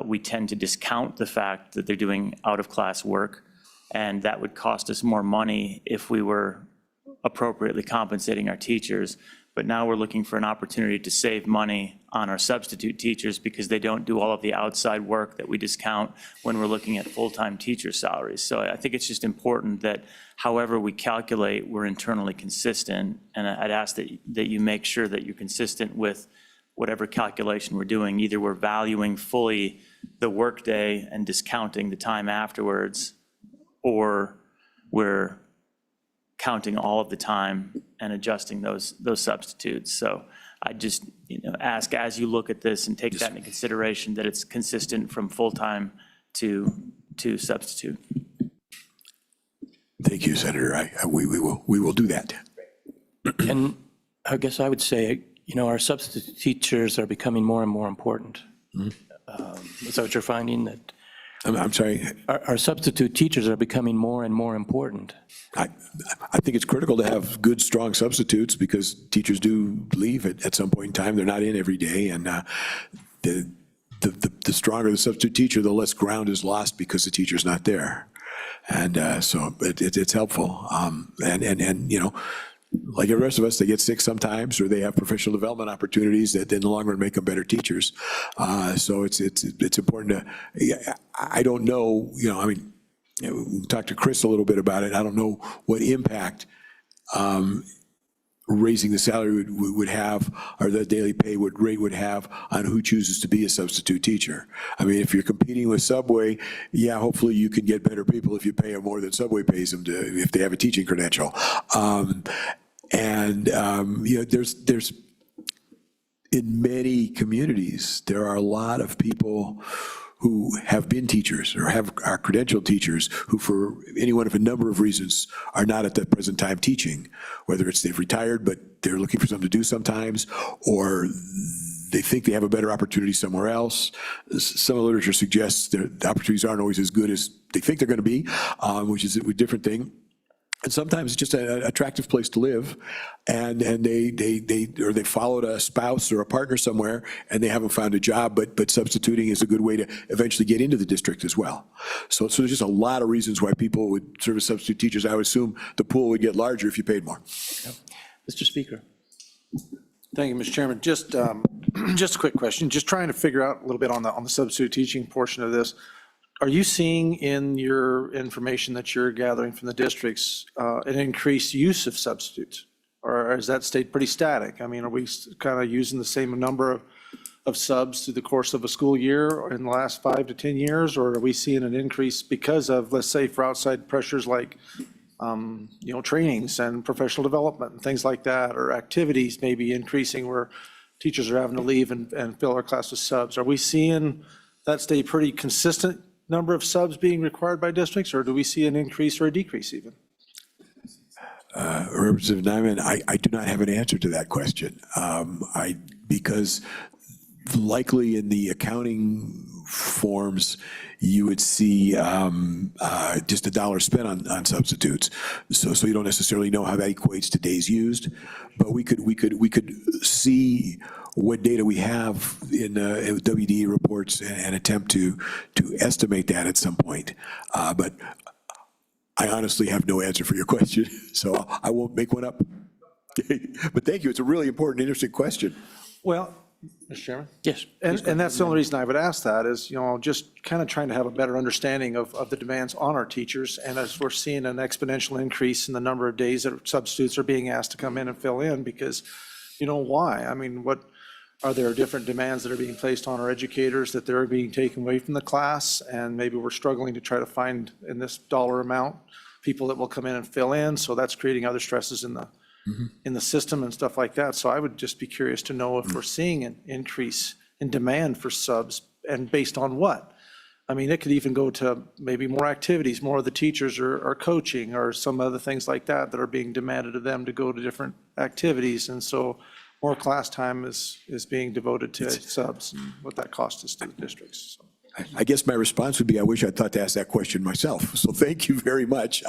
we tend to discount the fact that they're doing out-of-class work. And that would cost us more money if we were appropriately compensating our teachers. But now we're looking for an opportunity to save money on our substitute teachers because they don't do all of the outside work that we discount when we're looking at full-time teacher salaries. So I think it's just important that however we calculate, we're internally consistent. And I'd ask that you make sure that you're consistent with whatever calculation we're doing. Either we're valuing fully the workday and discounting the time afterwards, or we're counting all of the time and adjusting those substitutes. So I just ask, as you look at this and take that into consideration, that it's consistent from full-time to substitute. Thank you, Senator. We will do that. And I guess I would say, our substitute teachers are becoming more and more important. Is that what you're finding? That I'm sorry. Our substitute teachers are becoming more and more important. I think it's critical to have good, strong substitutes because teachers do leave at some point in time. They're not in every day. And the stronger the substitute teacher, the less ground is lost because the teacher's not there. And so it's helpful. And like the rest of us, they get sick sometimes, or they have professional development opportunities that in the long run make them better teachers. So it's important to, I don't know, we talked to Chris a little bit about it. I don't know what impact raising the salary would have, or the daily pay rate would have on who chooses to be a substitute teacher. I mean, if you're competing with Subway, yeah, hopefully you can get better people if you pay them more than Subway pays them if they have a teaching credential. There's in many communities, there are a lot of people who have been teachers or are credentialed teachers who, for any one of a number of reasons, are not at the present time teaching, whether it's they've retired, but they're looking for something to do sometimes, or they think they have a better opportunity somewhere else. Some of the literature suggests that the opportunities aren't always as good as they think they're going to be, which is a different thing. And sometimes it's just an attractive place to live, and they followed a spouse or a partner somewhere, and they haven't found a job. But substituting is a good way to eventually get into the district as well. So there's just a lot of reasons why people would serve as substitute teachers. I would assume the pool would get larger if you paid more. Mr. Speaker. Thank you, Mr. Chairman. Just Just a quick question, just trying to figure out a little bit on the substitute teaching portion of this. Are you seeing in your information that you're gathering from the districts an increased use of substitutes? Or has that stayed pretty static? I mean, are we kind of using the same number of subs through the course of a school year or in the last 5 to 10 years? Or are we seeing an increase because of, let's say, for outside pressures like, trainings and professional development and things like that, or activities maybe increasing where teachers are having to leave and fill our class with subs? Are we seeing that stay pretty consistent number of subs being required by districts, or do we see an increase or a decrease even? Representative Nyman, I do not have an answer to that question. Because likely in the accounting forms, you would see just a dollar spent on substitutes. So you don't necessarily know how that equates to days used, but we could see what data we have in WDE reports and attempt to estimate that at some point. But I honestly have no answer for your question, so I won't make one up. But thank you. It's a really important, interesting question. Well, Mr. Chairman? Yes. And that's the only reason I would ask that is, just kind of trying to have a better understanding of the demands on our teachers. And as we're seeing an exponential increase in the number of days that substitutes are being asked to come in and fill in, because, why? I mean, are there different demands that are being placed on our educators that they're being taken away from the class? And maybe we're struggling to try to find in this dollar amount people that will come in and fill in. So that's creating other stresses in the system and stuff like that. So I would just be curious to know if we're seeing an increase in demand for subs, and based on what? I mean, it could even go to maybe more activities, more of the teachers are coaching, or some other things like that are being demanded of them to go to different activities. And so more class time is being devoted to subs, and what that cost is to the districts. So. I guess my response would be, I wish I'd thought to ask that question myself. So thank you very much.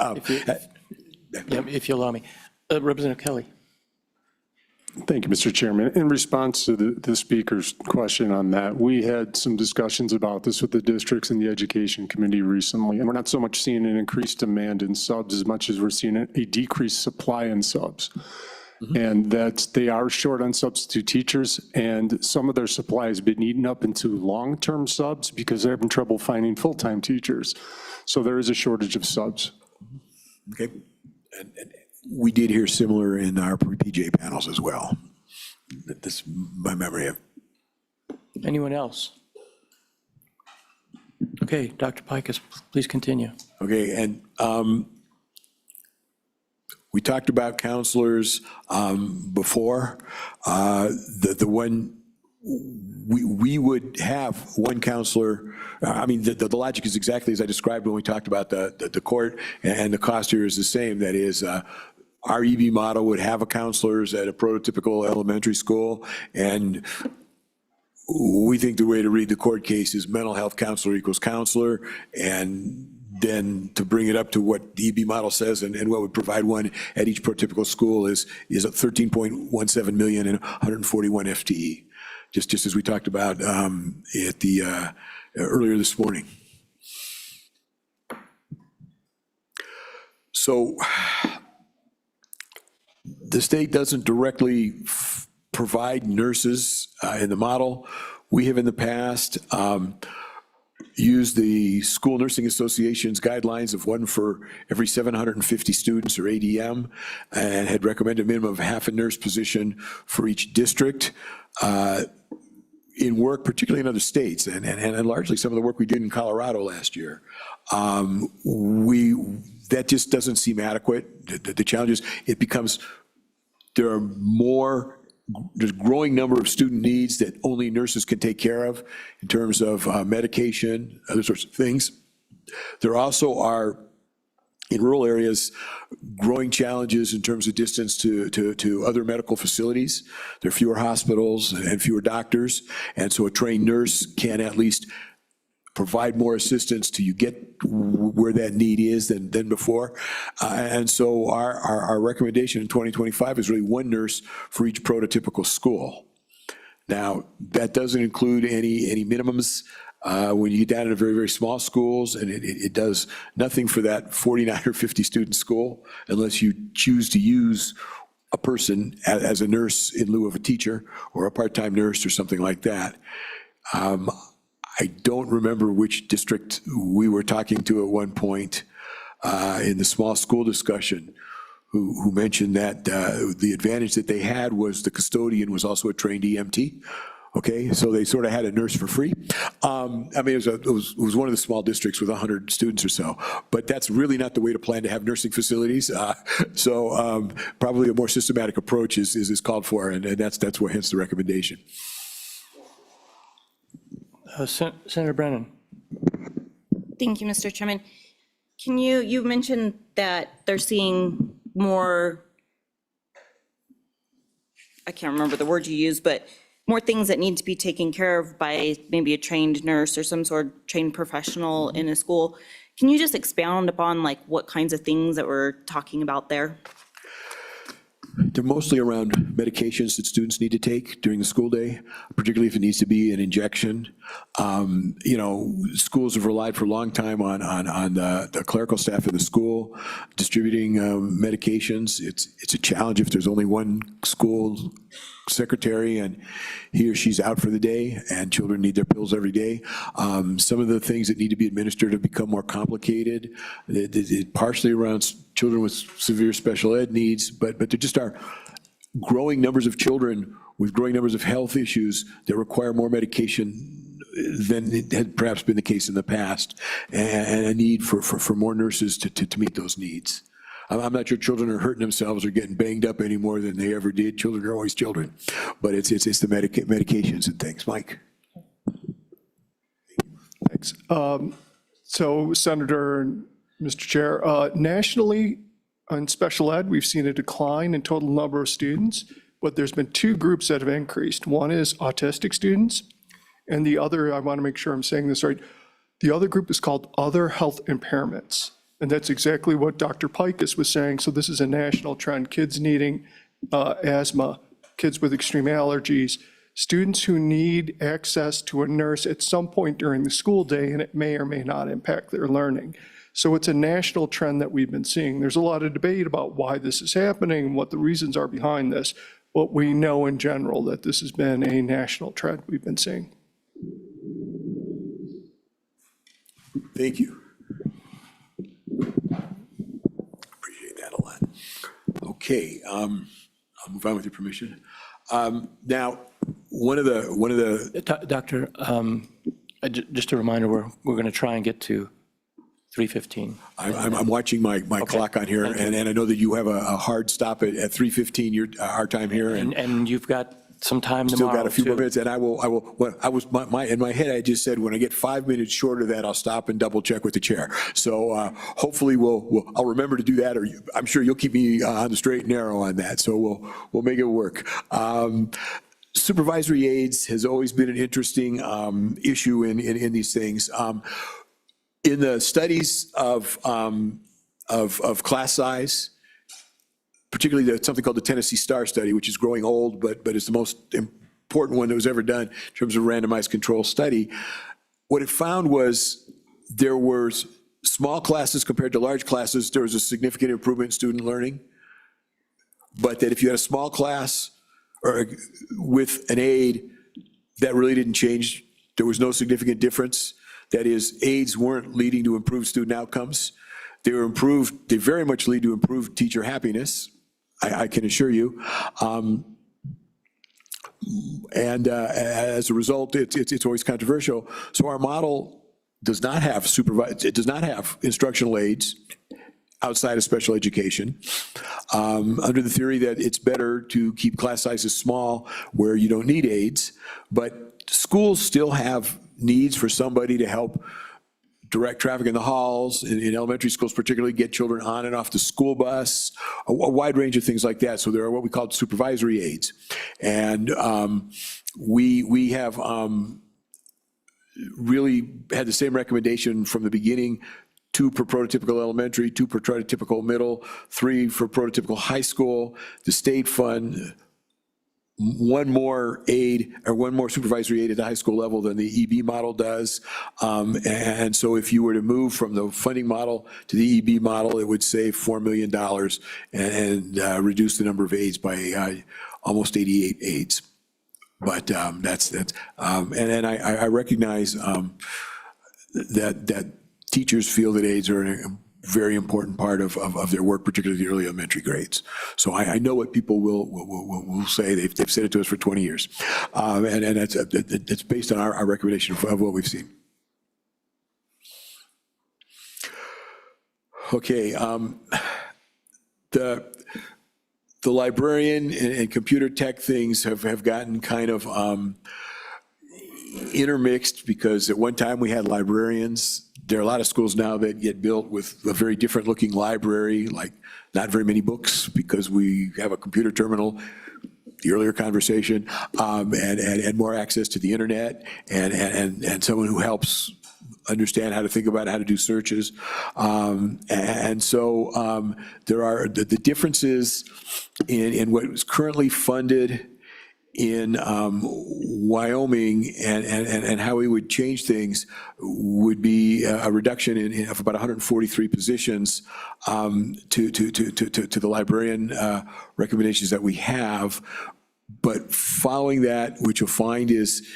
If you allow me. Representative Kelly. Thank you, Mr. Chairman. In response to the speaker's question on that, we had some discussions about this with the districts and the education committee recently, and we're not so much seeing an increased demand in subs as much as we're seeing a decreased supply in subs. And that they are short on substitute teachers, and some of their supply has been eaten up into long-term subs because they're having trouble finding full-time teachers. So there is a shortage of subs. Okay. And we did hear similar in our PJ panels as well. That's my memory of. Anyone else? Okay, Dr. Pikus, please continue. Okay, and we talked about counselors before. The one, we would have one counselor. I mean, the logic is exactly as I described when we talked about the court, and the cost here is the same. That is, our EB model would have a counselors at a prototypical elementary school, and we think the way to read the court case is mental health counselor equals counselor, and then to bring it up to what the EB model says and what would provide one at each prototypical school is at 13.17 million and 141 FTE, just as we talked about at the earlier this morning. So the state doesn't directly provide nurses in the model. We have in the past used the School Nursing Association's guidelines of one for every 750 students, or ADM, and had recommended a minimum of half a nurse position for each district in work, particularly in other states, and largely some of the work we did in Colorado last year. That just doesn't seem adequate. The challenge is there's a growing number of student needs that only nurses can take care of in terms of medication, other sorts of things. There also are, in rural areas, growing challenges in terms of distance to other medical facilities. There are fewer hospitals and fewer doctors, and so a trained nurse can at least provide more assistance till you get where that need is than before. And so our recommendation in 2025 is really one nurse for each prototypical school. Now, that doesn't include any minimums when you get down to very, very small schools, and it does nothing for that 49 or 50 student school unless you choose to use a person as a nurse in lieu of a teacher or a part-time nurse or something like that. I don't remember which district we were talking to at one point in the small school discussion who mentioned that the advantage that they had was the custodian was also a trained EMT. Okay, so they sort of had a nurse for free. I mean, it was one of the small districts with 100 students or so, but that's really not the way to plan to have nursing facilities. So probably a more systematic approach is called for, and that's what, hence the recommendation. Senator Brennan. Thank you, Mr. Chairman. You mentioned that they're seeing more, I can't remember the word you used, but more things that need to be taken care of by maybe a trained nurse or some sort of trained professional in a school. Can you just expound upon like what kinds of things that we're talking about there? They're mostly around medications that students need to take during the school day, particularly if it needs to be an injection. You know, schools have relied for a long time on the clerical staff of the school distributing medications. It's a challenge if there's only one school secretary and he or she's out for the day and children need their pills every day. Some of the things that need to be administered have become more complicated, partially around children with severe special ed needs, but there just are growing numbers of children with growing numbers of health issues that require more medication than it had perhaps been the case in the past, and a need for more nurses to meet those needs. I'm not sure children are hurting themselves or getting banged up any more than they ever did. Children are always children, but it's the medications and things. Mike. Thanks. So Senator and Mr. Chair, nationally on special ed, we've seen a decline in total number of students, but there's been two groups that have increased. One is autistic students, and the other, I want to make sure I'm saying this right, the other group is called other health impairments. And that's exactly what Dr. Pikus was saying. So this is a national trend, kids needing asthma, kids with extreme allergies, students who need access to a nurse at some point during the school day, and it may or may not impact their learning. So it's a national trend that we've been seeing. There's a lot of debate about why this is happening and what the reasons are behind this, but we know in general that this has been a national trend we've been seeing. Thank you. Appreciate that a lot. Okay, I'll move on with your permission. Now, one of the Doctor, just a reminder, we're going to try and get to 3:15. I'm watching my clock on here, and I know that you have a hard stop at 3:15 our time here, And you've got some time tomorrow. still got a few more too. minutes, and I will. Well, in my head, I just said when I get 5 minutes short of that, I'll stop and double check with the chair. So hopefully I'll remember to do that, or I'm sure you'll keep me on the straight and narrow on that. So we'll make it work. Supervisory aids has always been an interesting issue in these things. In the studies of class size, particularly something called the Tennessee Star Study, which is growing old, but it's the most important one that was ever done in terms of randomized control study. What it found was there were small classes compared to large classes, there was a significant improvement in student learning. But that if you had a small class or with an aid, that really didn't change. There was no significant difference. That is, aids weren't leading to improved student outcomes. They very much lead to improved teacher happiness, I can assure you. And as a result, it's always controversial. So our model does not have instructional aids outside of special education, under the theory that it's better to keep class sizes small where you don't need aids. But schools still have needs for somebody to help direct traffic in the halls, in elementary schools particularly, get children on and off the school bus, a wide range of things like that. So there are what we call supervisory aids. And we have really had the same recommendation from the beginning: 2 per prototypical elementary, 2 per prototypical middle, 3 for prototypical high school. The state fund one more aide or one more supervisory aide at the high school level than the EB model does. And so if you were to move from the funding model to the EB model, it would save $4 million and reduce the number of aides by almost 88 aides. But and I recognize that teachers feel that aides are a very important part of their work, particularly the early elementary grades. So I know what people will say. They've said it to us for 20 years. And it's based on our recommendation of what we've seen. Okay. The librarian and computer tech things have gotten kind of intermixed, because at one time we had librarians. There are a lot of schools now that get built with a very different looking library, like not very many books because we have a computer terminal, the earlier conversation, and more access to the internet, and someone who helps understand how to think about how to do searches. And so there are the differences in what is currently funded in Wyoming and how we would change things would be a reduction of about 143 positions to the librarian recommendations that we have. But following that, what you'll find is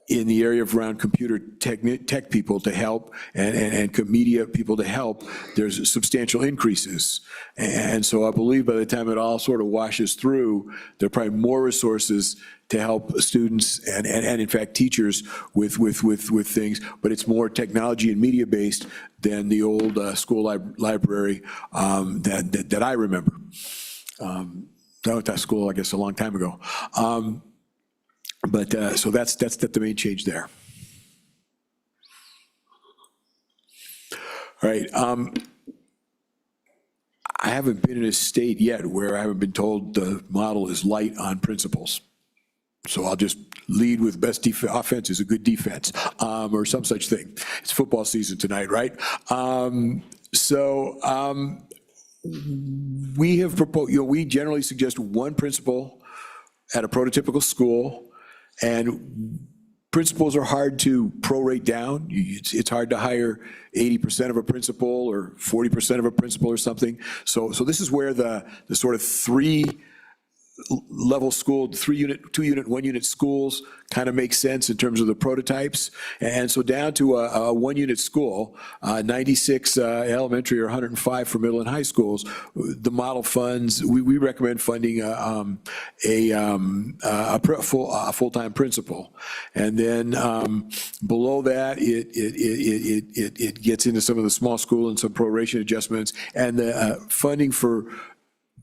in the area of around computer tech people to help and media people to help, there's substantial increases. And so I believe by the time it all sort of washes through, there are probably more resources to help students and in fact teachers with things, but it's more technology and media based than the old school library that I remember. I went to school, I guess, a long time ago. But so that's the main change there. All right. I haven't been in a state yet where I haven't been told the model is light on principles. So I'll just lead with best offense is a good defense, or some such thing. It's football season tonight, right? We have proposed, we generally suggest one principal at a prototypical school. And principals are hard to prorate down. It's hard to hire 80% of a principal or 40% of a principal or something. So this is where the sort of three-level school, 3-unit, 2-unit, 1-unit schools kind of make sense in terms of the prototypes. And so down to a 1-unit school, 96 elementary or 105 for middle and high schools, the model funds, we recommend funding a full-time principal. And then below that, it gets into some of the small school and some proration adjustments, and the funding for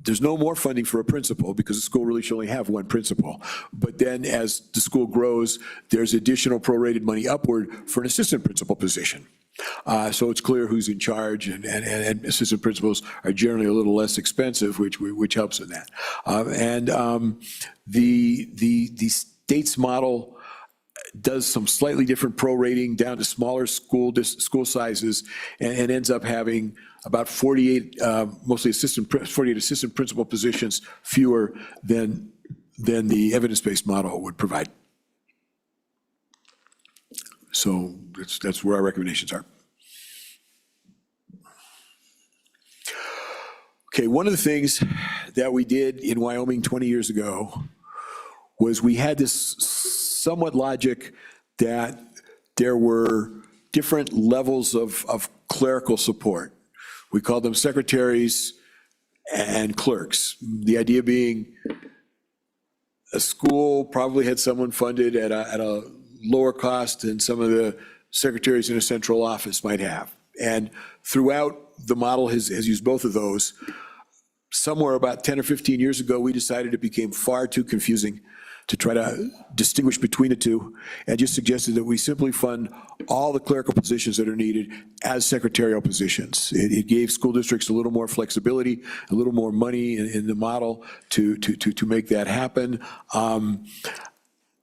there's no more funding for a principal because the school really should only have one principal. But then as the school grows, there's additional prorated money upward for an assistant principal position. So it's clear who's in charge, and assistant principals are generally a little less expensive, which helps in that. The state's model does some slightly different prorating down to smaller school sizes, and ends up having about 48, mostly 48 assistant principal positions fewer than the evidence-based model would provide. So that's where our recommendations are. Okay, one of the things that we did in Wyoming 20 years ago was we had this somewhat logic that there were different levels of clerical support. We called them secretaries and clerks. The idea being a school probably had someone funded at a lower cost than some of the secretaries in a central office might have. And throughout, the model has used both of those. Somewhere about 10 or 15 years ago, we decided it became far too confusing to try to distinguish between the two, and just suggested that we simply fund all the clerical positions that are needed as secretarial positions. It gave school districts a little more flexibility, a little more money in the model to make that happen.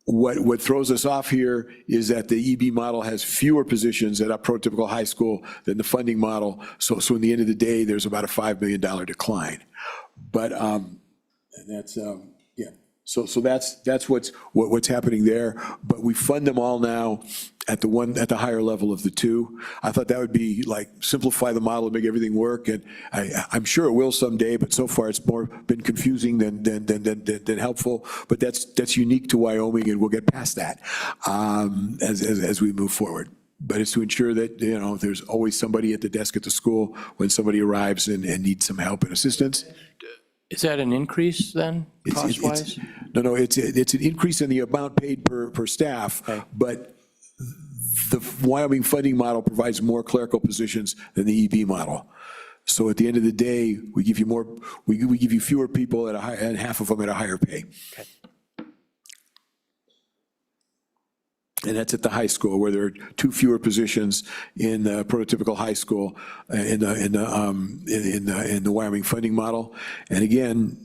What throws us off here is that the EB model has fewer positions at a prototypical high school than the funding model. So in the end of the day, there's about a $5 million decline. But and that's, yeah. So that's what's happening there. But we fund them all now at the higher level of the two. I thought that would be like simplify the model and make everything work. And I'm sure it will someday, but so far it's more been confusing than helpful. But that's unique to Wyoming, and we'll get past that as we move forward. But it's to ensure that, there's always somebody at the desk at the school when somebody arrives and needs some help and assistance. Is that an increase then, cost-wise? No, it's an increase in the amount paid per staff, but the Wyoming funding model provides more clerical positions than the EB model. So at the end of the day, we give you fewer people and half of them at a higher pay. Okay. And that's at the high school, where there are 2 fewer positions in the prototypical high school in the Wyoming funding model. And again,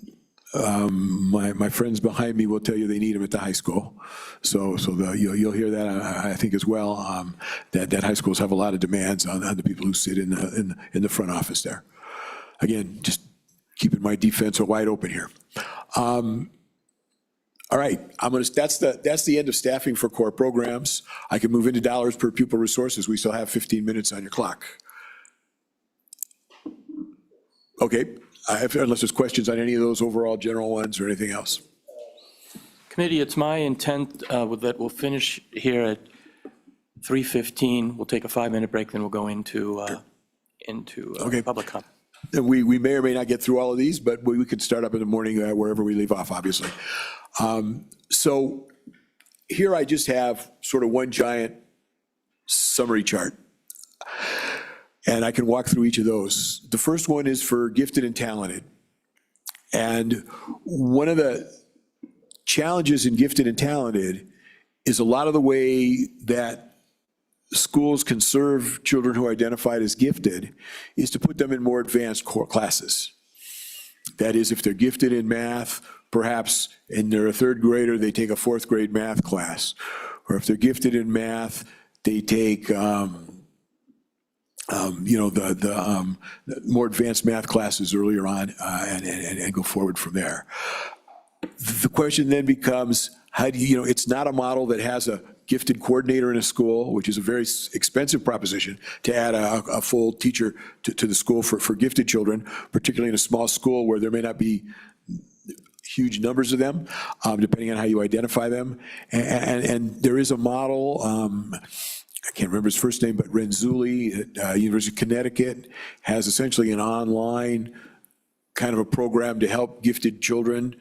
my friends behind me will tell you they need them at the high school. So you'll hear that, I think, as well, that high schools have a lot of demands on the people who sit in the front office there. Again, just keeping my defense wide open here. All right, that's the end of staffing for core programs. I can move into dollars per pupil resources. We still have 15 minutes on your clock. Okay, unless there's questions on any of those overall general ones or anything else. Committee, it's my intent that we'll finish here at 3:15. We'll take a 5-minute break, then we'll go into public comment. And we may or may not get through all of these, but we could start up in the morning wherever we leave off, obviously. So here I just have sort of one giant summary chart. And I can walk through each of those. The first one is for gifted and talented. And one of the challenges in gifted and talented is a lot of the way that schools can serve children who are identified as gifted is to put them in more advanced core classes. That is, if they're gifted in math, perhaps and they're a 3rd grader, they take a 4th grade math class. Or if they're gifted in math, they take the more advanced math classes earlier on and go forward from there. The question then becomes, how do it's not a model that has a gifted coordinator in a school, which is a very expensive proposition to add a full teacher to the school for gifted children, particularly in a small school where there may not be huge numbers of them, depending on how you identify them. And there is a model, I can't remember his first name, but Renzulli at University of Connecticut has essentially an online kind of a program to help gifted children.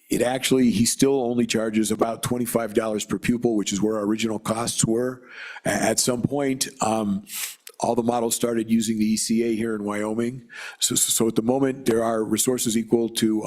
He still only charges about $25 per pupil, which is where our original costs were. At some point, all the models started using the ECA here in Wyoming. So at the moment, there are resources equal to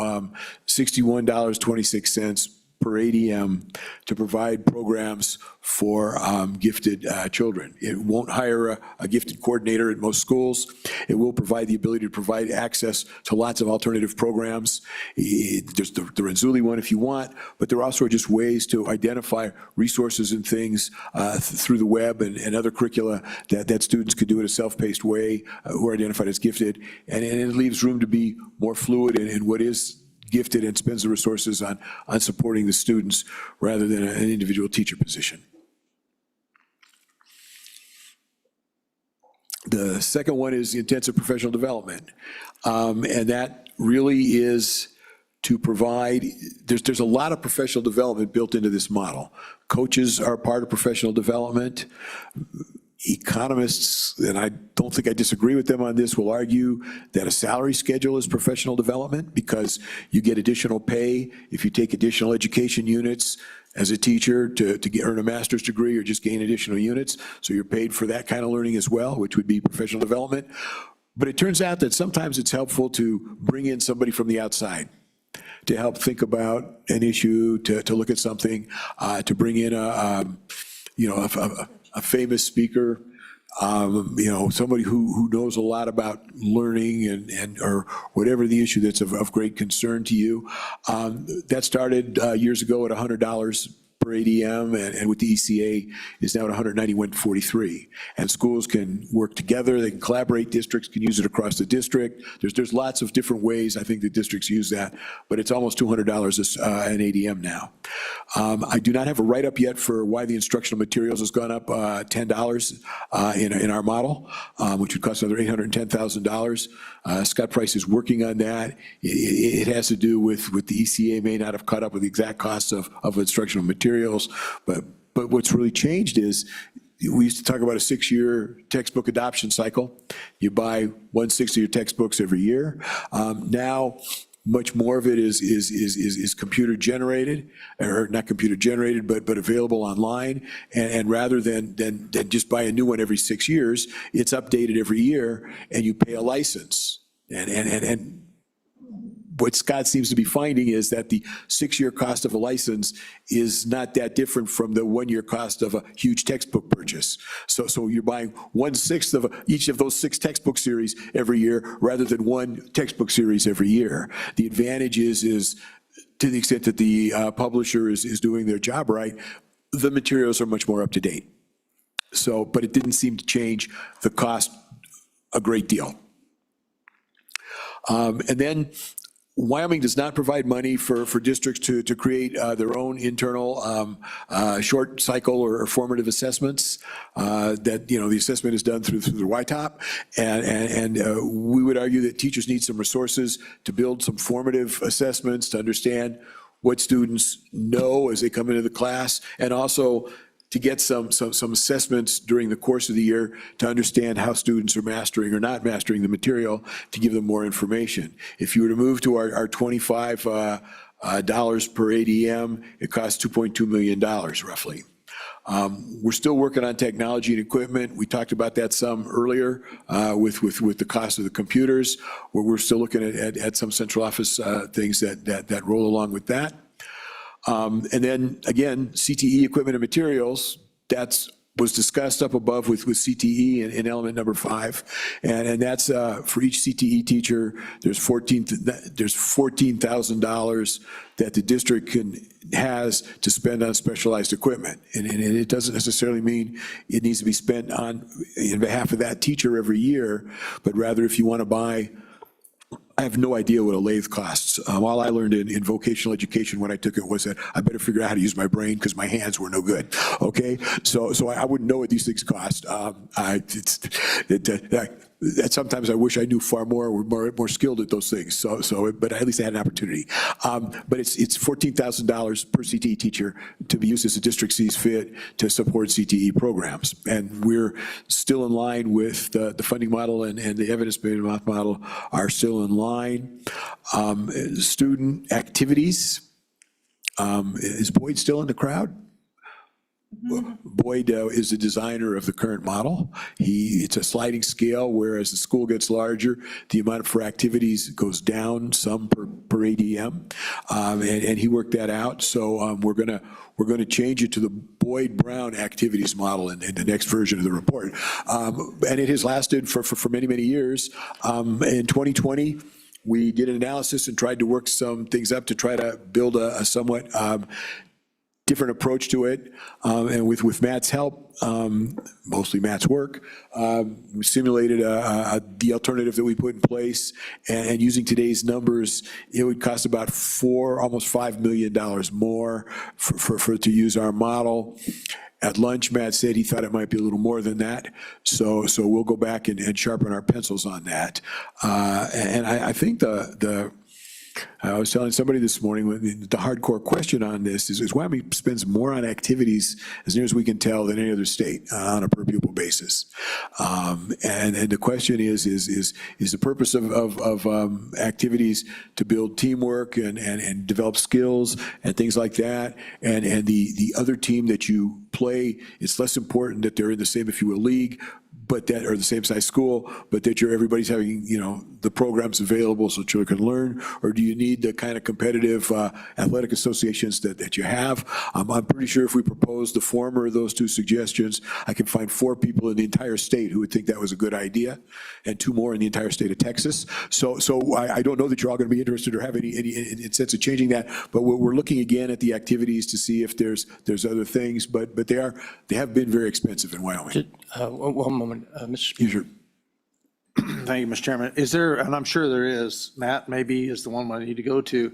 $61.26 per ADM to provide programs for gifted children. It won't hire a gifted coordinator at most schools. It will provide the ability to provide access to lots of alternative programs. There's the Renzulli one if you want, but there are also just ways to identify resources and things through the web and other curricula that students could do in a self-paced way who are identified as gifted. And it leaves room to be more fluid in what is gifted and spends the resources on supporting the students rather than an individual teacher position. The second one is intensive professional development. And that really is to provide, there's a lot of professional development built into this model. Coaches are part of professional development. Economists, and I don't think I disagree with them on this, will argue that a salary schedule is professional development because you get additional pay if you take additional education units as a teacher to earn a master's degree or just gain additional units. So you're paid for that kind of learning as well, which would be professional development. But it turns out that sometimes it's helpful to bring in somebody from the outside to help think about an issue, to look at something, to bring in a famous speaker, somebody who knows a lot about learning and or whatever the issue that's of great concern to you. That started years ago at $100 per ADM, and with the ECA is now at 191.43. And schools can work together, they can collaborate, districts can use it across the district. There's lots of different ways I think the districts use that, but it's almost $200 an ADM now. I do not have a write-up yet for why the instructional materials has gone up $10 in our model, which would cost another $810,000. Scott Price is working on that. It has to do with the ECA may not have caught up with the exact costs of instructional materials, but what's really changed is we used to talk about a 6-year textbook adoption cycle. You buy 1/6 of your textbooks every year. Now, much more of it is computer generated, or not computer generated, but available online. And rather than just buy a new one every 6 years, it's updated every year, and you pay a license. And what Scott seems to be finding is that the 6-year cost of a license is not that different from the 1-year cost of a huge textbook purchase. So you're buying 1/6 of each of those 6 textbook series every year rather than 1 textbook series every year. The advantage is to the extent that the publisher is doing their job right, the materials are much more up to date. So, but it didn't seem to change the cost a great deal. And then Wyoming does not provide money for districts to create their own internal short cycle or formative assessments. That, you know, the assessment is done through the YTOP. And we would argue that teachers need some resources to build some formative assessments to understand what students know as they come into the class, and also to get some assessments during the course of the year to understand how students are mastering or not mastering the material, to give them more information. If you were to move to our $25 per ADM, it costs $2.2 million roughly. We're still working on technology and equipment. We talked about that some earlier with the cost of the computers, where we're still looking at some central office things that roll along with that. And then, again, CTE equipment and materials, was discussed up above with CTE in element number 5. And that's for each CTE teacher, there's $14,000 that the district has to spend on specialized equipment. And it doesn't necessarily mean it needs to be spent in behalf of that teacher every year, but rather if you want to buy, I have no idea what a lathe costs. All I learned in vocational education when I took it was that I better figure out how to use my brain because my hands were no good, okay? So I wouldn't know what these things cost. Sometimes I wish I knew far more, or more skilled at those things. But at least I had an opportunity. But it's $14,000 per CTE teacher to be used as the district sees fit to support CTE programs. And we're still in line with the funding model, and the evidence-based model are still in line. Student activities, is Boyd still in the crowd? Boyd is the designer of the current model. It's a sliding scale, where as the school gets larger, the amount for activities goes down some per ADM, and he worked that out. So we're gonna change it to the Boyd-Brown activities model in the next version of the report, and it has lasted for many years. In 2020. We did an analysis and tried to work some things up to try to build a somewhat different approach to it. And with Matt's help, mostly Matt's work, we simulated the alternative that we put in place. And using today's numbers, it would cost about almost $5 million more to use our model. At lunch, Matt said he thought it might be a little more than that. So we'll go back and sharpen our pencils on that. And I think I was telling somebody this morning, the hardcore question on this is Wyoming spends more on activities, as near as we can tell, than any other state on a per pupil basis. And the question is the purpose of activities to build teamwork and develop skills and things like that, and the other team that you play. It's less important that they're in the same, if you will, league, but that, or the same size school, but that everybody's having, the programs available so children can learn? Or do you need the kind of competitive athletic associations that you have? I'm pretty sure if we propose the former of those two suggestions, I can find 4 people in the entire state who would think that was a good idea, and 2 more in the entire state of Texas. So I don't know that you're all going to be interested or have any sense of changing that, but we're looking again at the activities to see if there's other things, but they have been very expensive in Wyoming. One moment, Mr. Speaker. Sure. Thank you, Mr. Chairman. Is there, and I'm sure there is, Matt maybe is the one I need to go to.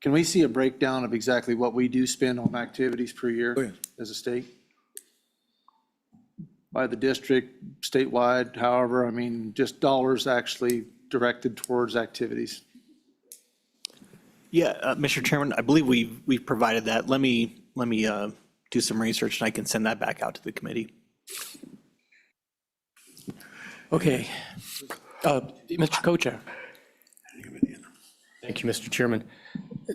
Can we see a breakdown of exactly what we do spend on activities per year Oh, yeah. as a state? By the district, statewide, however, I mean, just dollars actually directed towards activities. Yeah, Mr. Chairman, I believe we've provided that. Let me do some research and I can send that back out to the committee. Okay. Mr. Co-Chair. Thank you, Mr. Chairman.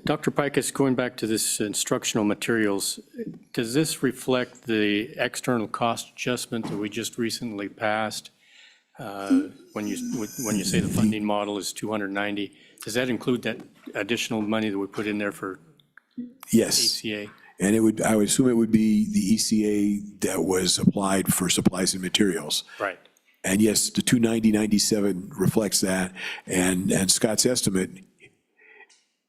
Dr. Pikus, going back to this instructional materials, does this reflect the external cost adjustment that we just recently passed? When you say the funding model is 290, does that include that additional money that we put in there for Yes. ACA? And I would assume it would be the ECA that was applied for supplies and materials. Right. And yes, the 290.97 reflects that. And Scott's estimate,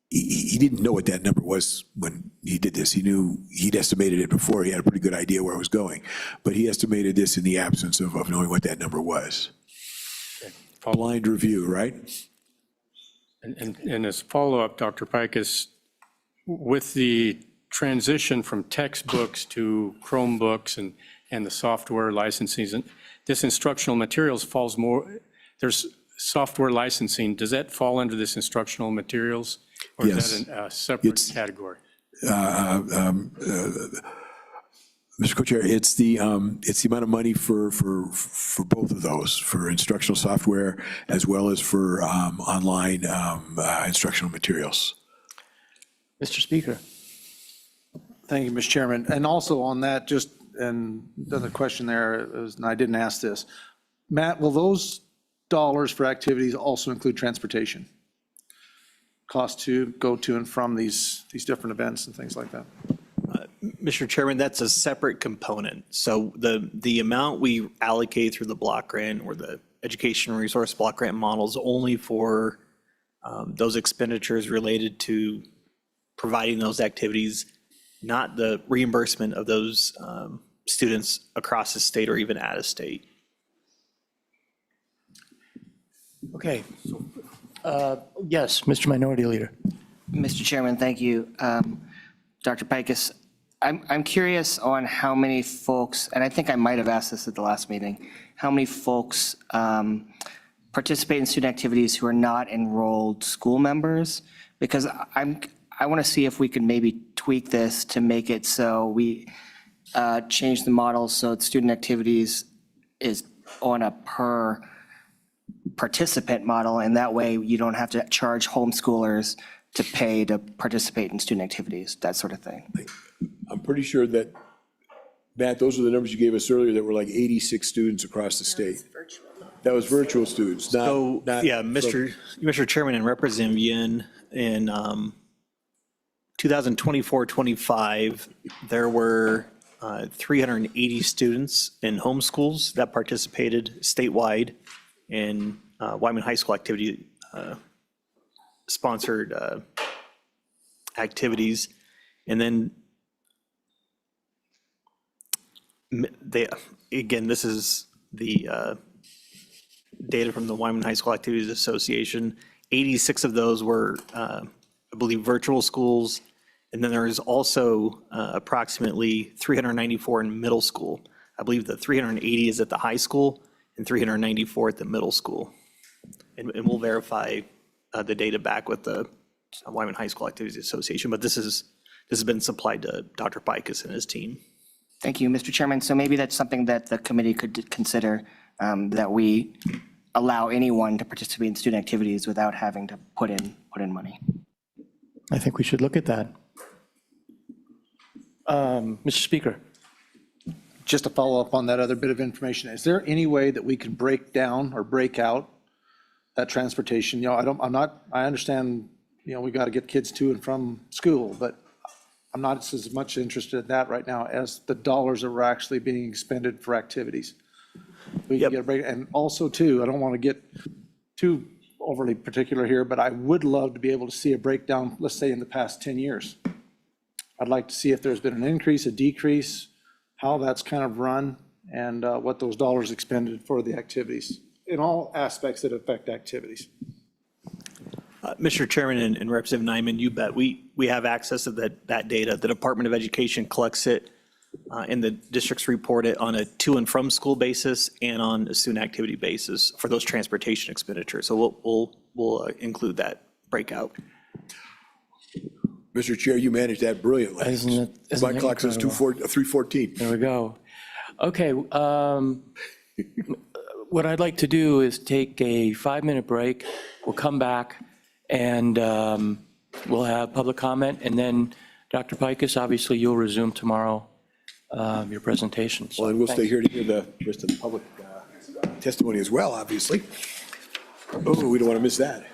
he didn't know what that number was when he did this. He knew, he'd estimated it before. He had a pretty good idea where it was going. But he estimated this in the absence of knowing what that number was. Blind review, right? And as follow-up, Dr. Pikus, with the transition from textbooks to Chromebooks and the software licensing, this instructional materials falls more, there's software licensing, does that fall under this instructional materials? Or Yes. is that a separate category? Mr. Co-Chair, it's the amount of money for both of those, for instructional software as well as for online instructional materials. Mr. Speaker. Thank you, Mr. Chairman. And also on that, just, and another question there is, and I didn't ask this. Matt, will those dollars for activities also include transportation? Cost to go to and from these different events and things like that? Mr. Chairman, that's a separate component. So the amount we allocate through the block grant or the education resource block grant model is only for those expenditures related to providing those activities, not the reimbursement of those students across the state or even out of state. Okay. Yes, Mr. Minority Leader. Mr. Chairman, thank you. Dr. Pikus, I'm curious on how many folks, and I think I might have asked this at the last meeting, how many folks participate in student activities who are not enrolled school members? Because I want to see if we could maybe tweak this to make it so we change the model so student activities is on a per participant model, and that way you don't have to charge homeschoolers to pay to participate in student activities, that sort of thing. I'm pretty sure that, Matt, those are the numbers you gave us earlier that were like 86 students across the state. That was virtual students, So, not. yeah, Mr. Chairman and Representative Yin, in 2024-25, there were 380 students in homeschools that participated statewide in Wyman High School activity sponsored activities. And then again, this is the data from the Wyman High School Activities Association. 86 of those were, I believe, virtual schools. And then there is also approximately 394 in middle school. I believe the 380 is at the high school and 394 at the middle school. And we'll verify the data back with the Wyman High School Activities Association, but this has been supplied to Dr. Pikus and his team. Thank you, Mr. Chairman. So maybe that's something that the committee could consider, that we allow anyone to participate in student activities without having to put in money. I think we should look at that. Mr. Speaker. just to follow up on that other bit of information, is there any way that we can break down or break out that transportation? I understand, we got to get kids to and from school, but I'm not as much interested in that right now as the dollars that were actually being expended for activities. We can get a break, and also too, I don't want to get too overly particular here, but I would love to be able to see a breakdown, let's say in the past 10 years. I'd like to see if there's been an increase, a decrease, how that's kind of run, and what those dollars expended for the activities, in all aspects that affect activities. Mr. Chairman and Representative Nyman, you bet. We have access to that data. The Department of Education collects it, and the districts report it on a to and from school basis and on a student activity basis for those transportation expenditures. So we'll include that breakout. Mr. Chair, you managed that brilliantly. Isn't My it clock says incredible? 3:14. There we go. Okay, what I'd like to do is take a 5-minute break. We'll come back and we'll have public comment. And then Dr. Pikus, obviously you'll resume tomorrow your presentation. So Well, and we'll stay thanks. here to hear the rest of the public testimony as well, obviously. Oh, we don't want to miss that.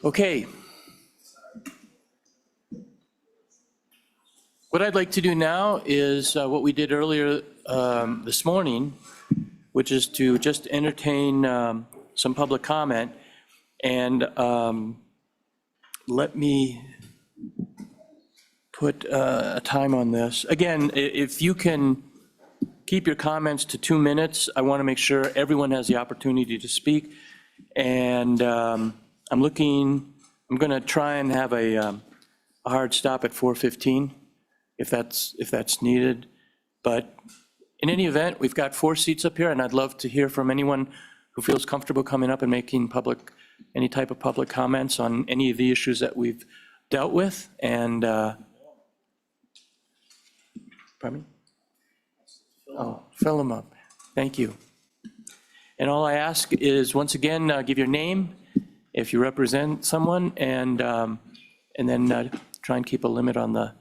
Okay. What I'd like to do now is what we did earlier this morning, which is to just entertain some public comment. And let me put a time on this. Again, if you can keep your comments to 2 minutes, I want to make sure everyone has the opportunity to speak. And I'm going to try and have a hard stop at 4:15 if that's needed. But in any event, we've got 4 seats up here, and I'd love to hear from anyone who feels comfortable coming up and making any type of public comments on any of the issues that we've dealt with. And, pardon me? Oh, fill them up. Thank you. And all I ask is, once again, give your name if you represent someone, and then try and keep a limit on the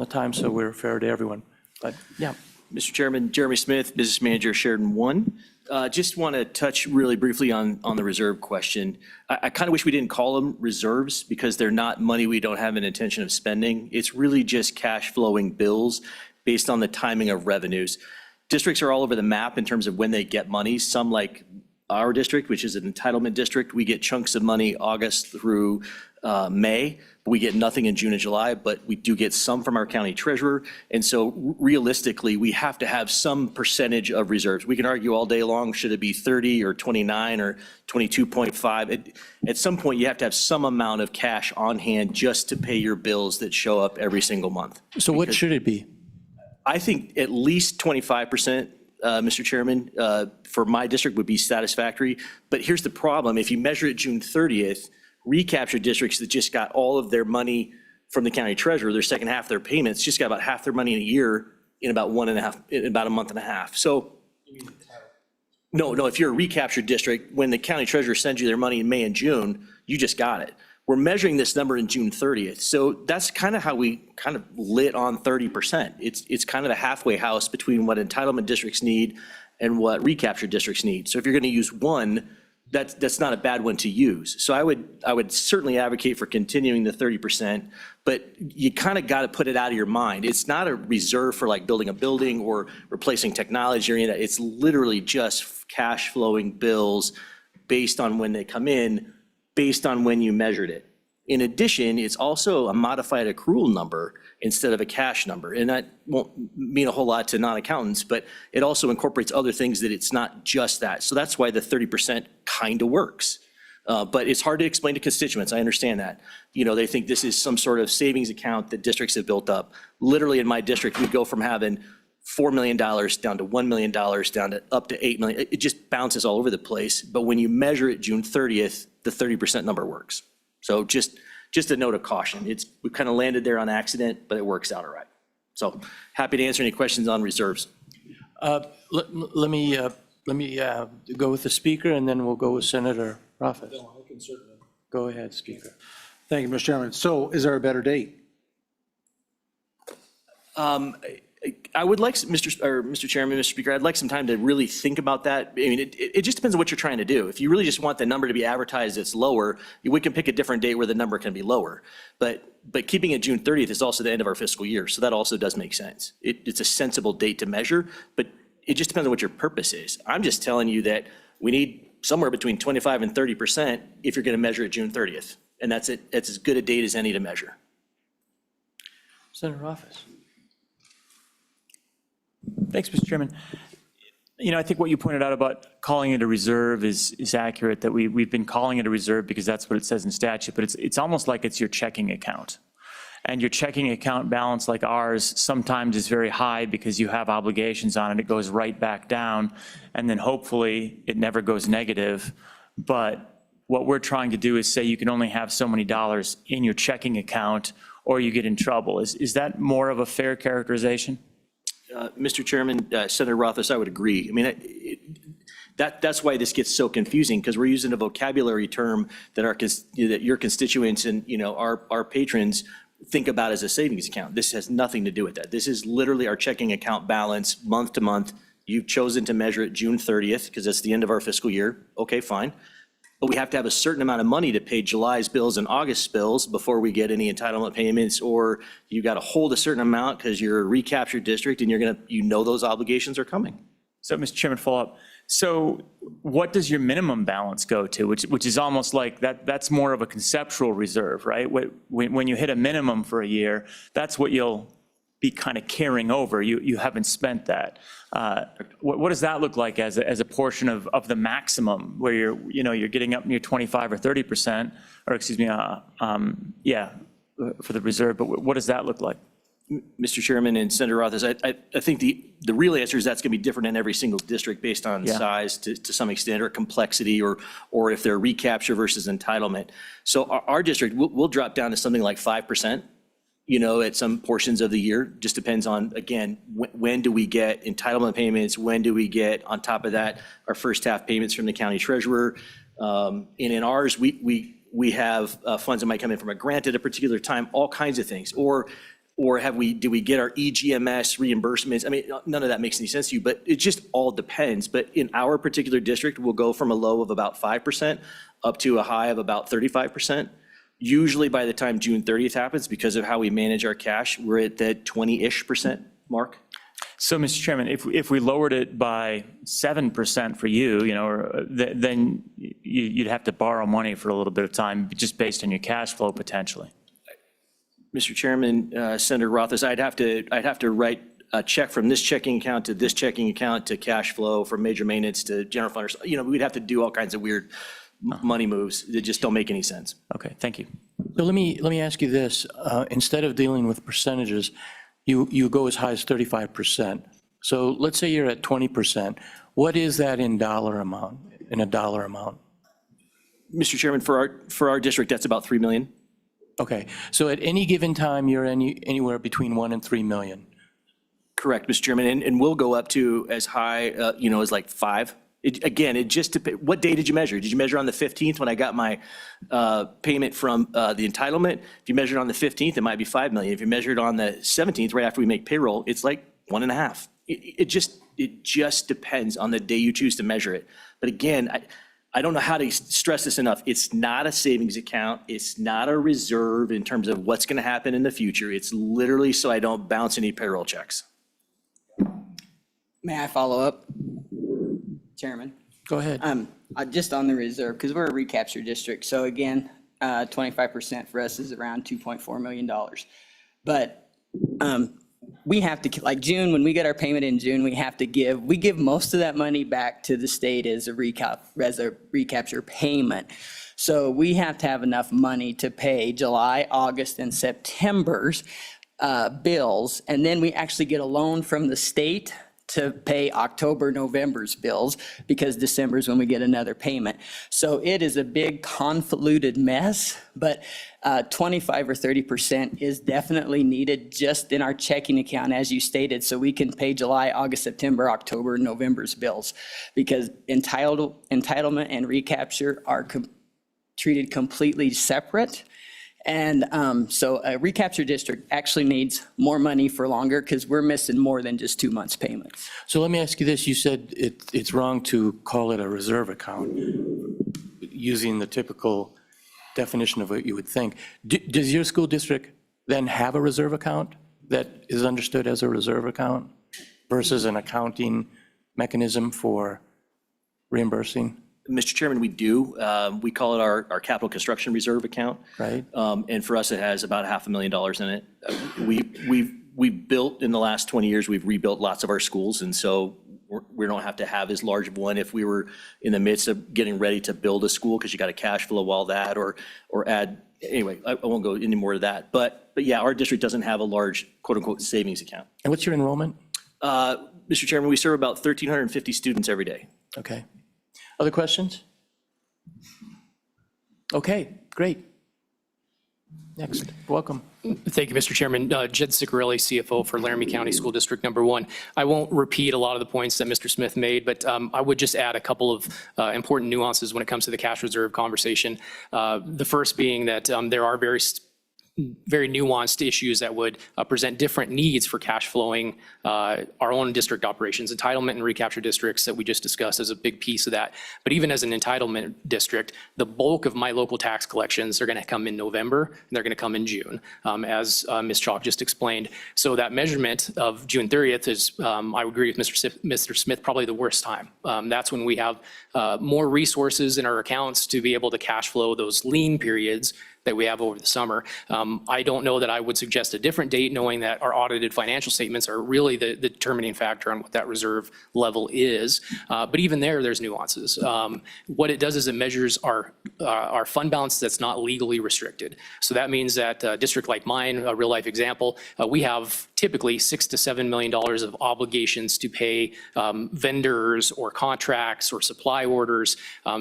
time so we're fair to everyone. But, yeah. Mr. Chairman, Jeremy Smith, Business Manager, Sheridan 1. Just want to touch really briefly on the reserve question. I kind of wish we didn't call them reserves because they're not money we don't have an intention of spending. It's really just cash flowing bills based on the timing of revenues. Districts are all over the map in terms of when they get money. Some, like our district, which is an entitlement district, we get chunks of money August through May, but we get nothing in June and July, but we do get some from our county treasurer. And so realistically, we have to have some percentage of reserves. We can argue all day long, should it be 30 or 29 or 22.5? At some point, you have to have some amount of cash on hand just to pay your bills that show up every single month. So what should it be? I think at least 25%, Mr. Chairman, for my district would be satisfactory. But here's the problem. If you measure it June 30th, recapture districts that just got all of their money from the county treasurer, their second half of their payments, just got about half their money in a year in about a month and a half. So, no, if you're a recapture district, when the county treasurer sends you their money in May and June, you just got it. We're measuring this number in June 30th. So that's kind of how we kind of lit on 30%. It's kind of a halfway house between what entitlement districts need and what recapture districts need. So if you're going to use one, that's not a bad one to use. So I would certainly advocate for continuing the 30%, but you kind of got to put it out of your mind. It's not a reserve for like building a building or replacing technology or any of that. It's literally just cash flowing bills based on when they come in, based on when you measured it. In addition, it's also a modified accrual number instead of a cash number. And that won't mean a whole lot to non-accountants, but it also incorporates other things that it's not just that. So that's why the 30% kind of works. But it's hard to explain to constituents. I understand that. You know, they think this is some sort of savings account that districts have built up. Literally in my district, we go from having $4 million down to $1 million down to up to $8 million. It just bounces all over the place. But when you measure it June 30th, the 30% number works. So just a note of caution. We kind of landed there on accident, but it works out all right. So happy to answer any questions on reserves. Let me go with the speaker, and then we'll go with Senator Rothfuss. Go ahead, Speaker. Thank you, Mr. Chairman. So is there a better date? I would like, Mr. Chairman, Mr. Speaker, I'd like some time to really think about that. I mean, it just depends on what you're trying to do. If you really just want the number to be advertised that's lower, we can pick a different date where the number can be lower. But keeping it June 30th is also the end of our fiscal year, so that also does make sense. It's a sensible date to measure, but it just depends on what your purpose is. I'm just telling you that we need somewhere between 25 and 30% if you're going to measure it June 30th. And that's it. That's as good a date as any to measure. Senator Rothfuss. Thanks, Mr. Chairman. You know, I think what you pointed out about calling it a reserve is accurate, that we've been calling it a reserve because that's what it says in statute, but it's almost like it's your checking account. And your checking account balance, like ours, sometimes is very high because you have obligations on it. It goes right back down, and then hopefully it never goes negative. But what we're trying to do is say you can only have so many dollars in your checking account or you get in trouble. Is that more of a fair characterization? Mr. Chairman, Senator Rothfuss, I would agree. I mean, that's why this gets so confusing, because we're using a vocabulary term that your constituents and, you know, our patrons think about as a savings account. This has nothing to do with that. This is literally our checking account balance month to month. You've chosen to measure it June 30th because that's the end of our fiscal year. Okay, fine. but we have to have a certain amount of money to pay July's bills and August's bills before we get any entitlement payments, or you got to hold a certain amount because you're a recaptured district and those obligations are coming. So, Mr. Chairman, follow up. So what does your minimum balance go to, which is almost like that's more of a conceptual reserve, right? When you hit a minimum for a year, that's what you'll be kind of carrying over. You haven't spent that. What does that look like as a portion of the maximum where you're getting up near 25 or 30%, or excuse me, for the reserve, but what does that look like? Mr. Chairman and Senator Rothers, I think the real answer is that's going to be different in every single district based on size to some extent, or complexity, or if they're recapture versus entitlement. So our district, we'll drop down to something like 5%, at some portions of the year. Just depends on, again, when do we get entitlement payments? When do we get, on top of that, our first half payments from the county treasurer? And in ours, we have funds that might come in from a grant at a particular time, all kinds of things. Or do we get our EGMS reimbursements? I mean, none of that makes any sense to you, but it just all depends. But in our particular district, we'll go from a low of about 5% up to a high of about 35%. Usually by the time June 30th happens, because of how we manage our cash, we're at that 20-ish% mark. So, Mr. Chairman, if we lowered it by 7% for you, then you'd have to borrow money for a little bit of time just based on your cash flow potentially. Mr. Chairman, Senator Rothers, I'd have to write a check from this checking account to this checking account to cash flow, from major maintenance to general fund. We'd have to do all kinds of weird money moves that just don't make any sense. Okay, thank you. So let me ask you this. Instead of dealing with percentages, you go as high as 35%. So let's say you're at 20%. What is that in a dollar amount? Mr. Chairman, for our district, that's about 3 million. Okay, so at any given time, you're anywhere between 1 and 3 million. Correct, Mr. Chairman, and we'll go up to as high, as like 5. It just depends. What day did you measure? Did you measure on the 15th when I got my payment from the entitlement? If you measured on the 15th, it might be 5 million. If you measured on the 17th, right after we make payroll, it's like 1.5. It just depends on the day you choose to measure it. But again, I don't know how to stress this enough. It's not a savings account. It's not a reserve in terms of what's going to happen in the future. It's literally so I don't bounce any payroll checks. May I follow up, Chairman? Go ahead. Just on the reserve, because we're a recapture district. So again, 25% for us is around $2.4 million. But we have to, like June, when we get our payment in June, we give most of that money back to the state as a recapture payment. So we have to have enough money to pay July, August, and September's bills. And then we actually get a loan from the state to pay October, November's bills, because December's when we get another payment. So it is a big convoluted mess, but 25 or 30% is definitely needed just in our checking account, as you stated, so we can pay July, August, September, October, November's bills, because entitlement and recapture are treated completely separate. And so a recapture district actually needs more money for longer, because we're missing more than just 2 months' payments. So let me ask you this. You said it's wrong to call it a reserve account, using the typical definition of what you would think. Does your school district then have a reserve account that is understood as a reserve account versus an accounting mechanism for reimbursing? Mr. Chairman, we do. We call it our capital construction reserve account. Right. And for us, it has about $500,000 in it. We've built, in the last 20 years, we've rebuilt lots of our schools. And so we don't have to have as large of one if we were in the midst of getting ready to build a school, because you got to cash flow all that or add. Anyway, I won't go any more to that. But yeah, our district doesn't have a large quote unquote savings account. And what's your enrollment? Mr. Chairman, we serve about 1,350 students every day. Okay. Other questions? Okay, great. Next, welcome. Thank you, Mr. Chairman. Jed Ciccarelli, CFO for Laramie County School District Number 1. I won't repeat a lot of the points that Mr. Smith made, but I would just add a couple of important nuances when it comes to the cash reserve conversation. The first being that there are various very nuanced issues that would present different needs for cash flowing our own district operations. Entitlement and recapture districts that we just discussed is a big piece of that. But even as an entitlement district, the bulk of my local tax collections are going to come in November, and they're going to come in June, as Ms. Chalk just explained. So that measurement of June 30th is, I would agree with Mr. Smith, probably the worst time. That's when we have more resources in our accounts to be able to cash flow those lean periods that we have over the summer. I don't know that I would suggest a different date, knowing that our audited financial statements are really the determining factor on what that reserve level is. But even there's nuances. What it does is it measures our fund balance that's not legally restricted. So that means that a district like mine, a real life example, we have typically $6 to $7 million of obligations to pay vendors or contracts or supply orders.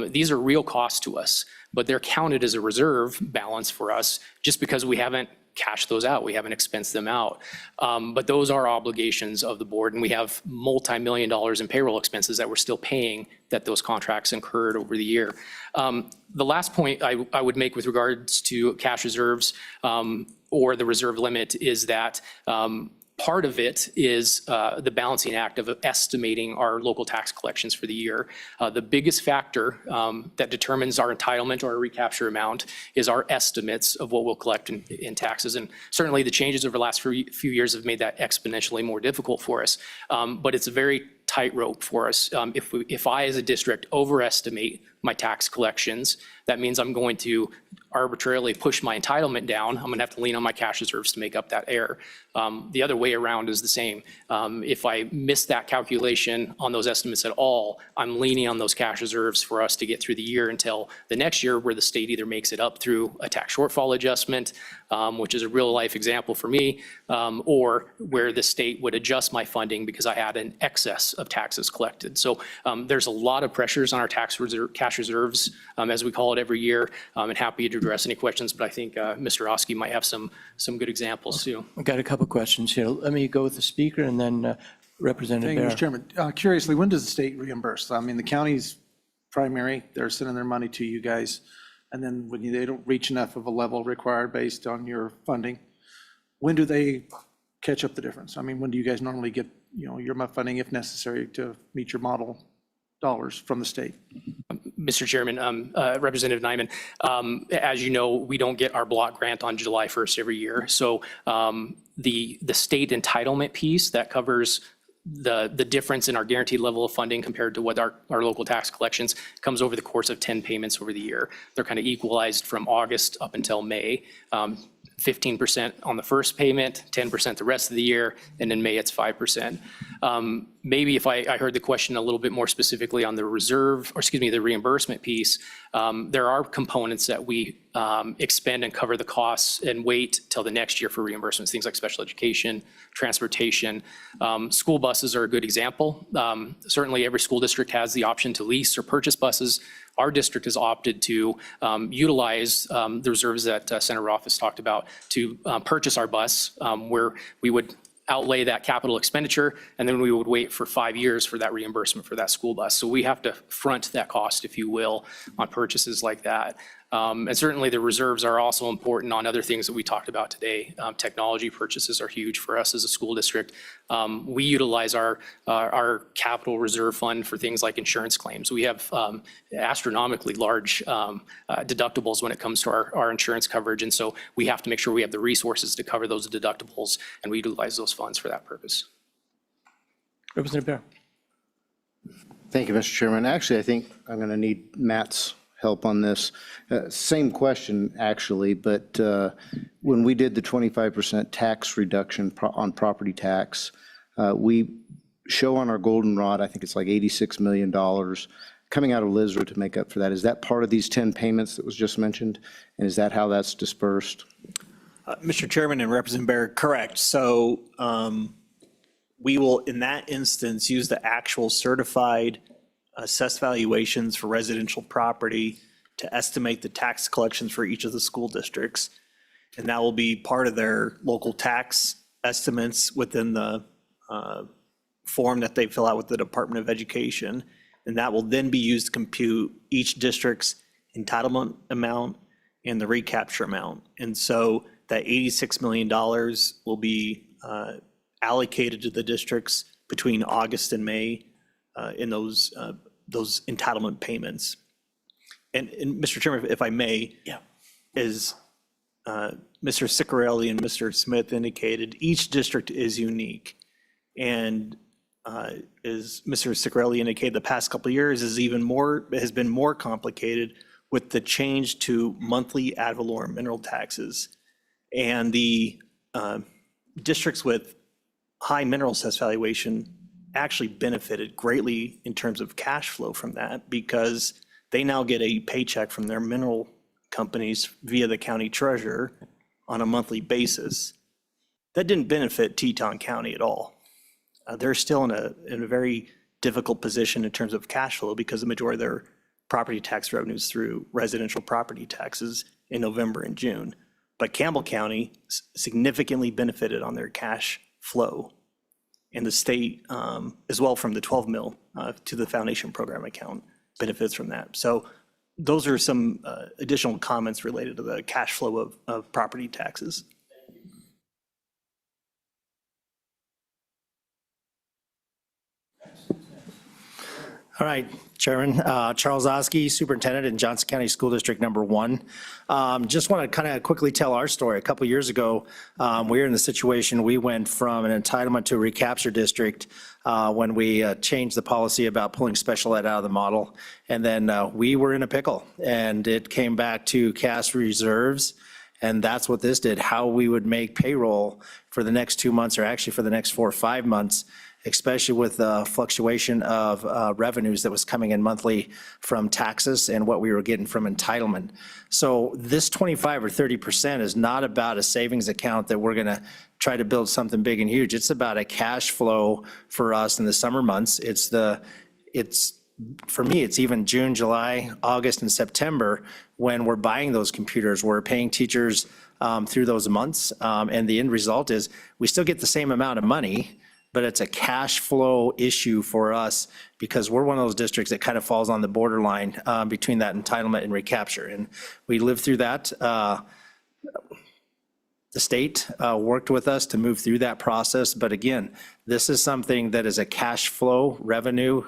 These are real costs to us, but they're counted as a reserve balance for us just because we haven't cashed those out. We haven't expensed them out. But those are obligations of the board, and we have multi-million dollars in payroll expenses that we're still paying that those contracts incurred over the year. The last point I would make with regards to cash reserves or the reserve limit is that part of it is the balancing act of estimating our local tax collections for the year. The biggest factor that determines our entitlement or our recapture amount is our estimates of what we'll collect in taxes. And certainly the changes over the last few years have made that exponentially more difficult for us. But it's a very tightrope for us. If I, as a district, overestimate my tax collections, that means I'm going to arbitrarily push my entitlement down. I'm going to have to lean on my cash reserves to make up that error. The other way around is the same. If I miss that calculation on those estimates at all, I'm leaning on those cash reserves for us to get through the year until the next year, where the state either makes it up through a tax shortfall adjustment, which is a real life example for me, or where the state would adjust my funding because I had an excess of taxes collected. So there's a lot of pressures on our cash reserves, as we call it every year. And happy to address any questions, but I think Mr. Oski might have some good examples too. I've got a couple of questions here. Let me go with the speaker and then Representative Thank you, Bear. Mr. Chairman. Curiously, when does the state reimburse? I mean, the county's primary, they're sending their money to you guys, and then when they don't reach enough of a level required based on your funding, when do they catch up the difference? I mean, when do you guys normally get, your funding if necessary to meet your model dollars from the state? Mr. Chairman, Representative Nyman, as you know, we don't get our block grant on July 1st every year. So the state entitlement piece that covers the difference in our guaranteed level of funding compared to what our local tax collections comes over the course of 10 payments over the year. They're kind of equalized from August up until May. 15% on the first payment, 10% the rest of the year, and in May it's 5%. Maybe if I heard the question a little bit more specifically on the the reimbursement piece, there are components that we expend and cover the costs and wait till the next year for reimbursements, things like special education, transportation. School buses are a good example. Certainly every school district has the option to lease or purchase buses. Our district has opted to utilize the reserves that Senator Rothfuss talked about to purchase our bus, where we would outlay that capital expenditure, and then we would wait for 5 years for that reimbursement for that school bus. So we have to front that cost, if you will, on purchases like that. And certainly the reserves are also important on other things that we talked about today. Technology purchases are huge for us as a school district. We utilize our capital reserve fund for things like insurance claims. We have astronomically large deductibles when it comes to our insurance coverage. And so we have to make sure we have the resources to cover those deductibles, and we utilize those funds for that purpose. Representative Bear. Thank you, Mr. Chairman. Actually, I think I'm going to need Matt's help on this. Same question, actually, but when we did the 25% tax reduction on property tax, we show on our goldenrod, I think it's like $86 million coming out of LISRA to make up for that. Is that part of these 10 payments that was just mentioned? And is that how that's dispersed? Mr. Chairman and Representative Bear, correct. So we will, in that instance, use the actual certified assessed valuations for residential property to estimate the tax collections for each of the school districts. And that will be part of their local tax estimates within the form that they fill out with the Department of Education. And that will then be used to compute each district's entitlement amount and the recapture amount. And so that $86 million will be allocated to the districts between August and May in those entitlement payments. And Mr. Chairman, if I may, as Mr. Ciccarelli and Mr. Smith indicated, each district is unique. And as Mr. Ciccarelli indicated, the past couple of years has been more complicated with the change to monthly ad valorem mineral taxes. And the districts with high mineral assessed valuation actually benefited greatly in terms of cash flow from that, because they now get a paycheck from their mineral companies via the county treasurer on a monthly basis. That didn't benefit Teton County at all. They're still in a very difficult position in terms of cash flow because the majority of their property tax revenues through residential property taxes in November and June. But Campbell County significantly benefited on their cash flow, and the state as well from the 12 mil to the foundation program account benefits from that. So those are some additional comments related to the cash flow of property taxes. All right, Chairman, Charles Oskey, Superintendent in Johnson County School District Number 1. Just want to kind of quickly tell our story. A couple of years ago, we were in the situation, we went from an entitlement to a recapture district when we changed the policy about pulling special ed out of the model. And then we were in a pickle, and it came back to cash reserves. And that's what this did, how we would make payroll for the next 2 months, or actually for the next 4 or 5 months, especially with the fluctuation of revenues that was coming in monthly from taxes and what we were getting from entitlement. So this 25 or 30% is not about a savings account that we're gonna try to build something big and huge. It's about a cash flow for us in the summer months. For me, it's even June, July, August, and September when we're buying those computers. We're paying teachers through those months, and the end result is we still get the same amount of money, but it's a cash flow issue for us because we're one of those districts that kind of falls on the borderline between that entitlement and recapture. And we lived through that. The state worked with us to move through that process. But again, this is something that is a cash flow revenue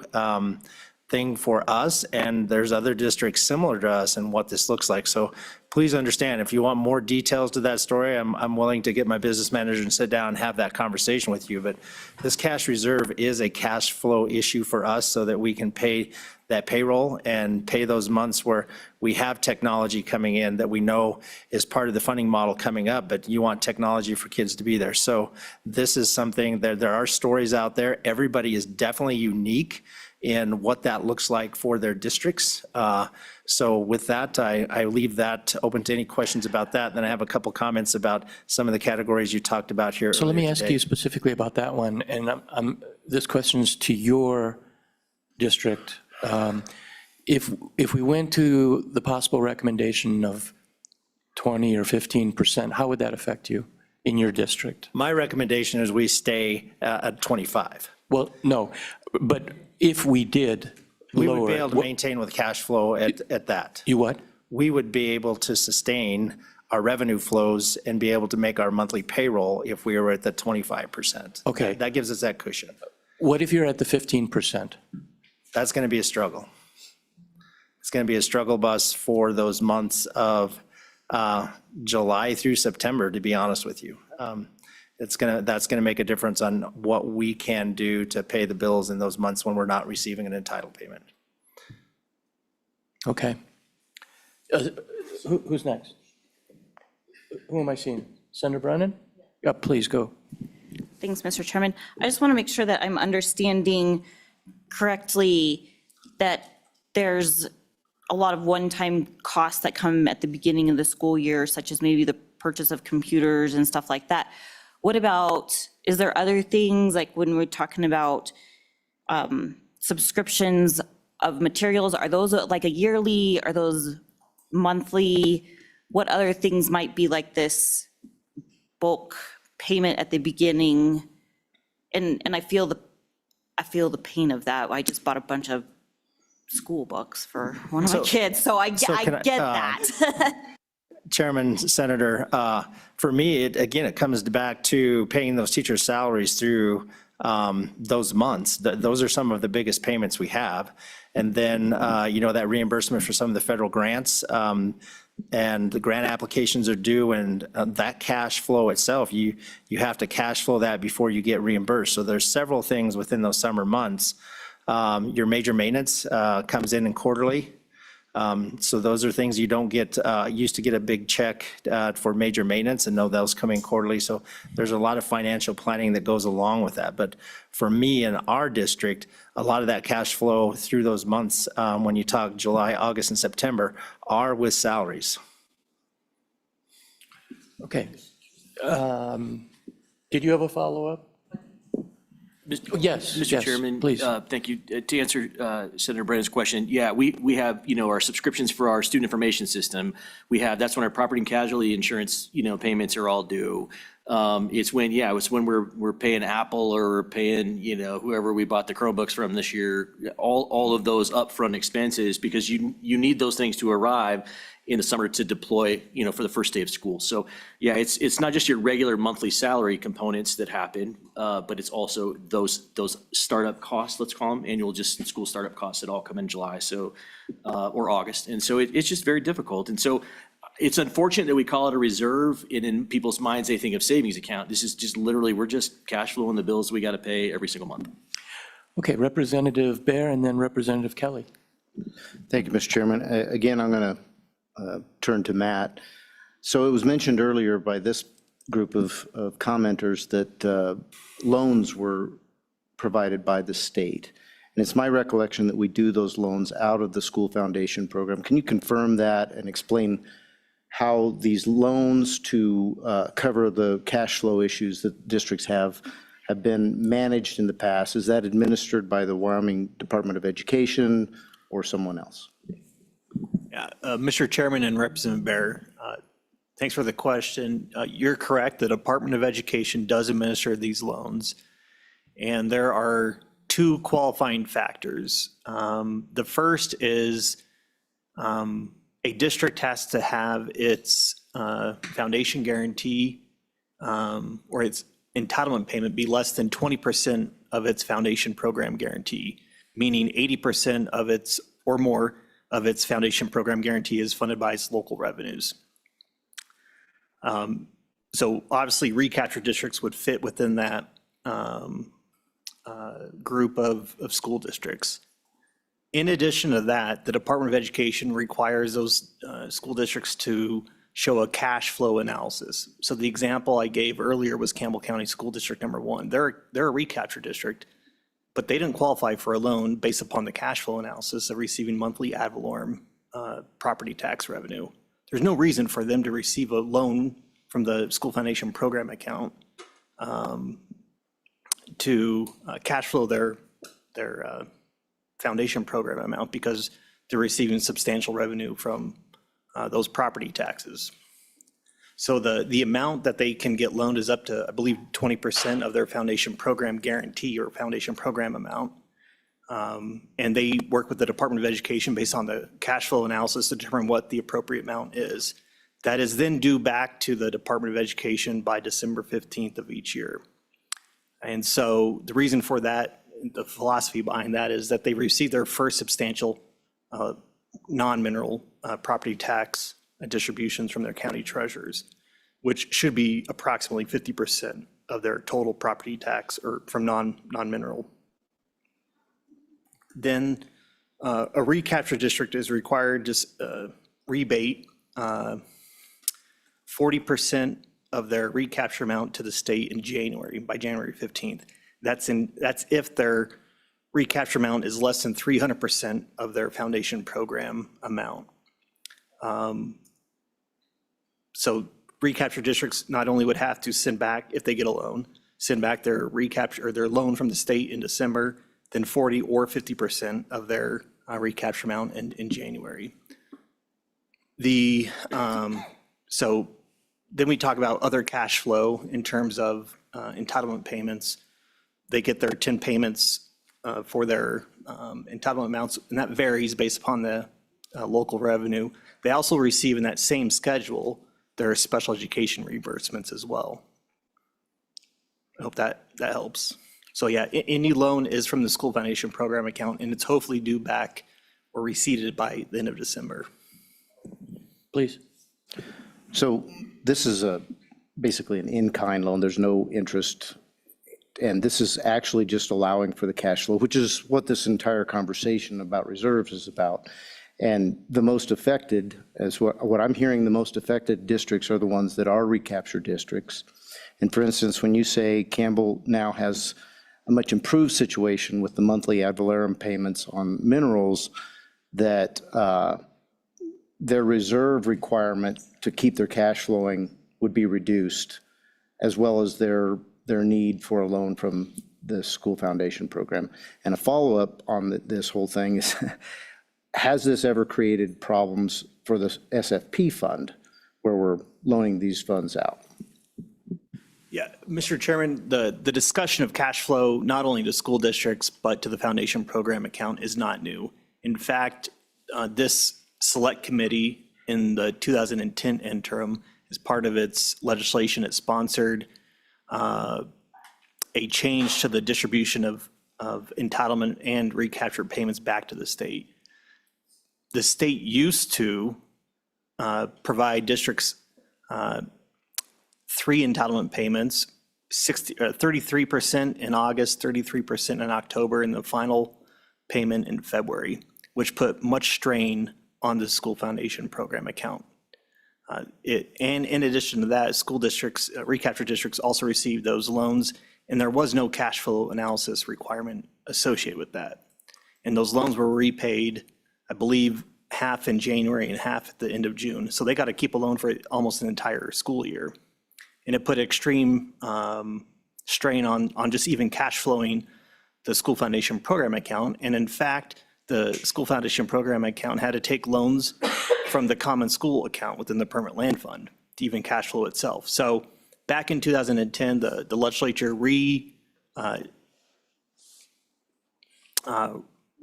thing for us, and there's other districts similar to us and what this looks like. So please understand, if you want more details to that story, I'm willing to get my business manager and sit down and have that conversation with you. But this cash reserve is a cash flow issue for us so that we can pay that payroll and pay those months where we have technology coming in that we know is part of the funding model coming up, but you want technology for kids to be there. So this is something that there are stories out there. Everybody is definitely unique in what that looks like for their districts. So with that, I leave that open to any questions about that. Then I have a couple comments about some of the categories you talked about here. So let me ask today. you specifically about that one, and this question's to your district. If we went to the possible recommendation of 20 or 15%, how would that affect you in your district? My recommendation is we stay at 25. Well, no, but if we did We lower would be it, able to maintain with cash flow at that. You what? We would be able to sustain our revenue flows and be able to make our monthly payroll if we were at the 25%. Okay. That gives us that cushion. What if you're at the 15%? That's going to be a struggle. It's going to be a struggle bus for those months of July through September, to be honest with you. That's going to make a difference on what we can do to pay the bills in those months when we're not receiving an entitled payment. Okay. Who's next? Who am I seeing? Senator Brennan? Yeah, please go. Thanks, Mr. Chairman. I just want to make sure that I'm understanding correctly that there's a lot of one-time costs that come at the beginning of the school year, such as maybe the purchase of computers and stuff like that. What about, is there other things, like when we're talking about subscriptions of materials, are those like a yearly, are those monthly? What other things might be like this bulk payment at the beginning? And I feel the pain of that. I just bought a bunch of school books for one of my kids, so I get that. Chairman, Senator, for me, it comes back to paying those teachers' salaries through those months. Those are some of the biggest payments we have. And then, that reimbursement for some of the federal grants, and the grant applications are due, and that cash flow itself, you have to cash flow that before you get reimbursed. So there's several things within those summer months. Your major maintenance comes in quarterly. So those are things you don't get, used to get a big check for major maintenance, and know those come in quarterly. So there's a lot of financial planning that goes along with that. But for me in our district, a lot of that cash flow through those months, when you talk July, August, and September, are with salaries. Okay. Did you have a follow-up? Yes, Mr. yes, Chairman, please. thank you. To answer Senator Brennan's question, yeah, we have, our subscriptions for our student information system. That's when our property and casualty insurance, payments are all due. It's when we're paying Apple or we're paying, whoever we bought the Chromebooks from this year, all of those upfront expenses, because you need those things to arrive in the summer to deploy, for the first day of school. So yeah, it's not just your regular monthly salary components that happen, but it's also those startup costs, let's call them, annual just school startup costs that all come in July, or August. And so it's just very difficult. And so it's unfortunate that we call it a reserve, and in people's minds, they think of savings account. This is just literally, we're just cash flowing the bills we got to pay every single month. Okay, Representative Bear and then Representative Kelly. Thank you, Mr. Chairman. Again, I'm going to turn to Matt. So it was mentioned earlier by this group of commenters that loans were provided by the state. And it's my recollection that we do those loans out of the school foundation program. Can you confirm that and explain how these loans to cover the cash flow issues that districts have been managed in the past? Is that administered by the Wyoming Department of Education or someone else? Yeah, Mr. Chairman and Representative Bear, thanks for the question. You're correct. The Department of Education does administer these loans, and there are two qualifying factors. The first is a district has to have its foundation guarantee or its entitlement payment be less than 20% of its foundation program guarantee, meaning 80% of its or more of its foundation program guarantee is funded by its local revenues. So obviously recapture districts would fit within that group of school districts. In addition to that, the Department of Education requires those school districts to show a cash flow analysis. So the example I gave earlier was Campbell County School District number 1. They're a recapture district, but they didn't qualify for a loan based upon the cash flow analysis of receiving monthly ad valorem property tax revenue. There's no reason for them to receive a loan from the school foundation program account to cash flow their foundation program amount, because they're receiving substantial revenue from those property taxes. So the amount that they can get loaned is up to, I believe, 20% of their foundation program guarantee or foundation program amount. And they work with the Department of Education based on the cash flow analysis to determine what the appropriate amount is. That is then due back to the Department of Education by December 15th of each year. And so the reason for that, the philosophy behind that, is that they receive their first substantial non-mineral property tax distributions from their county treasurers, which should be approximately 50% of their total property tax or from non-mineral. Then a recapture district is required to rebate 40% of their recapture amount to the state in January, by January 15th. That's if their recapture amount is less than 300% of their foundation program amount. So recapture districts not only would have to send back, if they get a loan, send back their recapture or their loan from the state in December, then 40 or 50% of their recapture amount in January. So then we talk about other cash flow in terms of entitlement payments. They get their 10 payments for their entitlement amounts, and that varies based upon the local revenue. They also receive in that same schedule their special education reimbursements as well. I hope that helps. So yeah, any loan is from the school foundation program account, and it's hopefully due back or receipted by the end of December. Please. So this is basically an in-kind loan. There's no interest. And this is actually just allowing for the cash flow, which is what this entire conversation about reserves is about. And the most affected, as what I'm hearing, the most affected districts are the ones that are recapture districts. And for instance, when you say Campbell now has a much improved situation with the monthly ad valorem payments on minerals, that their reserve requirement to keep their cash flowing would be reduced, as well as their need for a loan from the school foundation program. And a follow-up on this whole thing is, has this ever created problems for the SFP fund, where we're loaning these funds out? Yeah, Mr. Chairman, the discussion of cash flow, not only to school districts, but to the foundation program account is not new. In fact, this select committee in the 2010 interim, as part of its legislation, it sponsored a change to the distribution of entitlement and recapture payments back to the state. The state used to provide districts 3 entitlement payments, 33% in August, 33% in October, and the final payment in February, which put much strain on the school foundation program account. And in addition to that, school districts, recapture districts also received those loans, and there was no cash flow analysis requirement associated with that. And those loans were repaid, I believe, half in January and half at the end of June. So they got to keep a loan for almost an entire school year. And it put extreme strain on just even cash flowing the school foundation program account. And in fact, the school foundation program account had to take loans from the common school account within the permanent land fund to even cash flow itself. So back in 2010, the legislature redid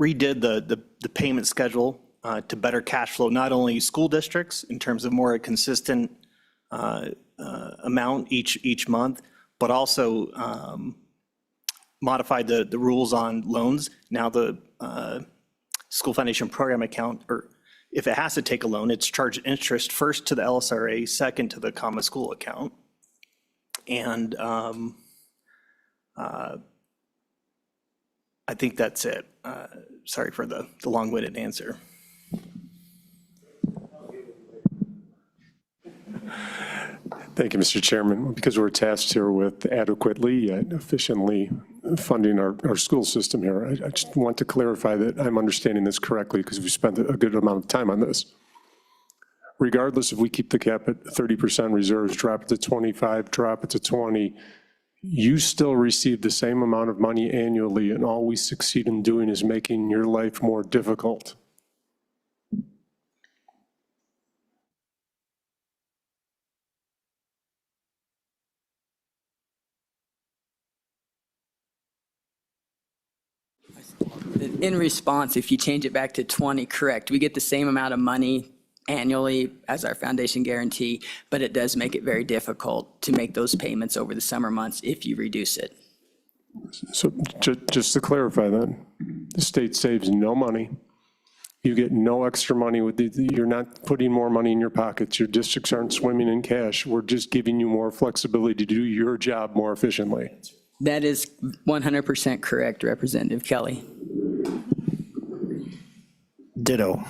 the payment schedule to better cash flow not only school districts in terms of more consistent amount each month, but also modified the rules on loans. Now the school foundation program account, or if it has to take a loan, it's charged interest first to the LSRA, second to the common school account. And I think that's it. Sorry for the long-winded answer. Thank you, Mr. Chairman. Because we're tasked here with adequately and efficiently funding our school system here, I just want to clarify that I'm understanding this correctly, because we spent a good amount of time on this. Regardless if we keep the cap at 30% reserves, drop it to 25, drop it to 20, you still receive the same amount of money annually, and all we succeed in doing is making your life more difficult. In response, if you change it back to 20, correct, we get the same amount of money annually as our foundation guarantee, but it does make it very difficult to make those payments over the summer months if you reduce it. So just to clarify then, the state saves no money. You get no extra money with you're not putting more money in your pockets. Your districts aren't swimming in cash. We're just giving you more flexibility to do your job more efficiently. That is 100% correct, Representative Kelly. Ditto.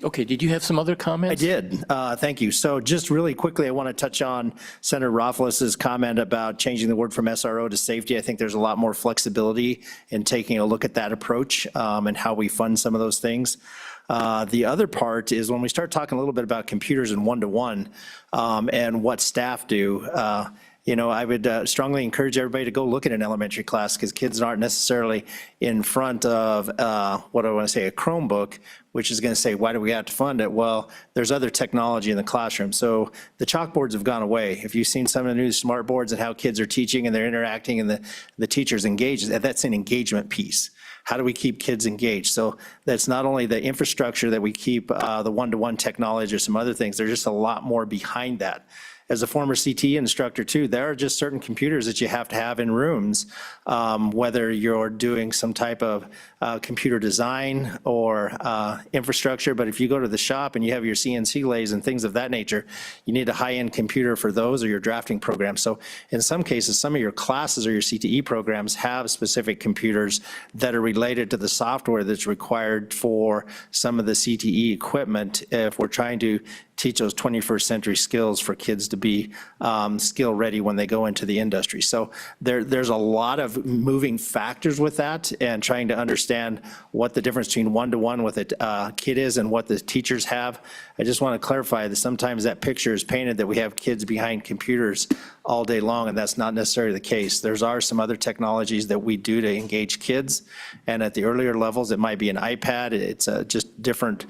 Okay, did you have some other comments? I did. Thank you. So just really quickly, I want to touch on Senator Rothfuss's comment about changing the word from SRO to safety. I think there's a lot more flexibility in taking a look at that approach and how we fund some of those things. The other part is when we start talking a little bit about computers and one-to-one and what staff do, you know, I would strongly encourage everybody to go look at an elementary class, because kids aren't necessarily in front of, what I want to say, a Chromebook, which is going to say, why do we have to fund it? Well, there's other technology in the classroom. So the chalkboards have gone away. If you've seen some of the new smart boards and how kids are teaching and they're interacting and the teachers engage, that's an engagement piece. how do we keep kids engaged? So that's not only the infrastructure that we keep, the one-to-one technology or some other things, there's just a lot more behind that. As a former CTE instructor too, there are just certain computers that you have to have in rooms, whether you're doing some type of computer design or infrastructure. But if you go to the shop and you have your CNC lathes and things of that nature, you need a high-end computer for those or your drafting program. So in some cases, some of your classes or your CTE programs have specific computers that are related to the software that's required for some of the CTE equipment if we're trying to teach those 21st century skills for kids to be skill ready when they go into the industry. So there's a lot of moving factors with that, and trying to understand what the difference between one-to-one with a kid is and what the teachers have. I just want to clarify that sometimes that picture is painted that we have kids behind computers all day long, and that's not necessarily the case. There are some other technologies that we do to engage kids, and at the earlier levels, it might be an iPad. It's just different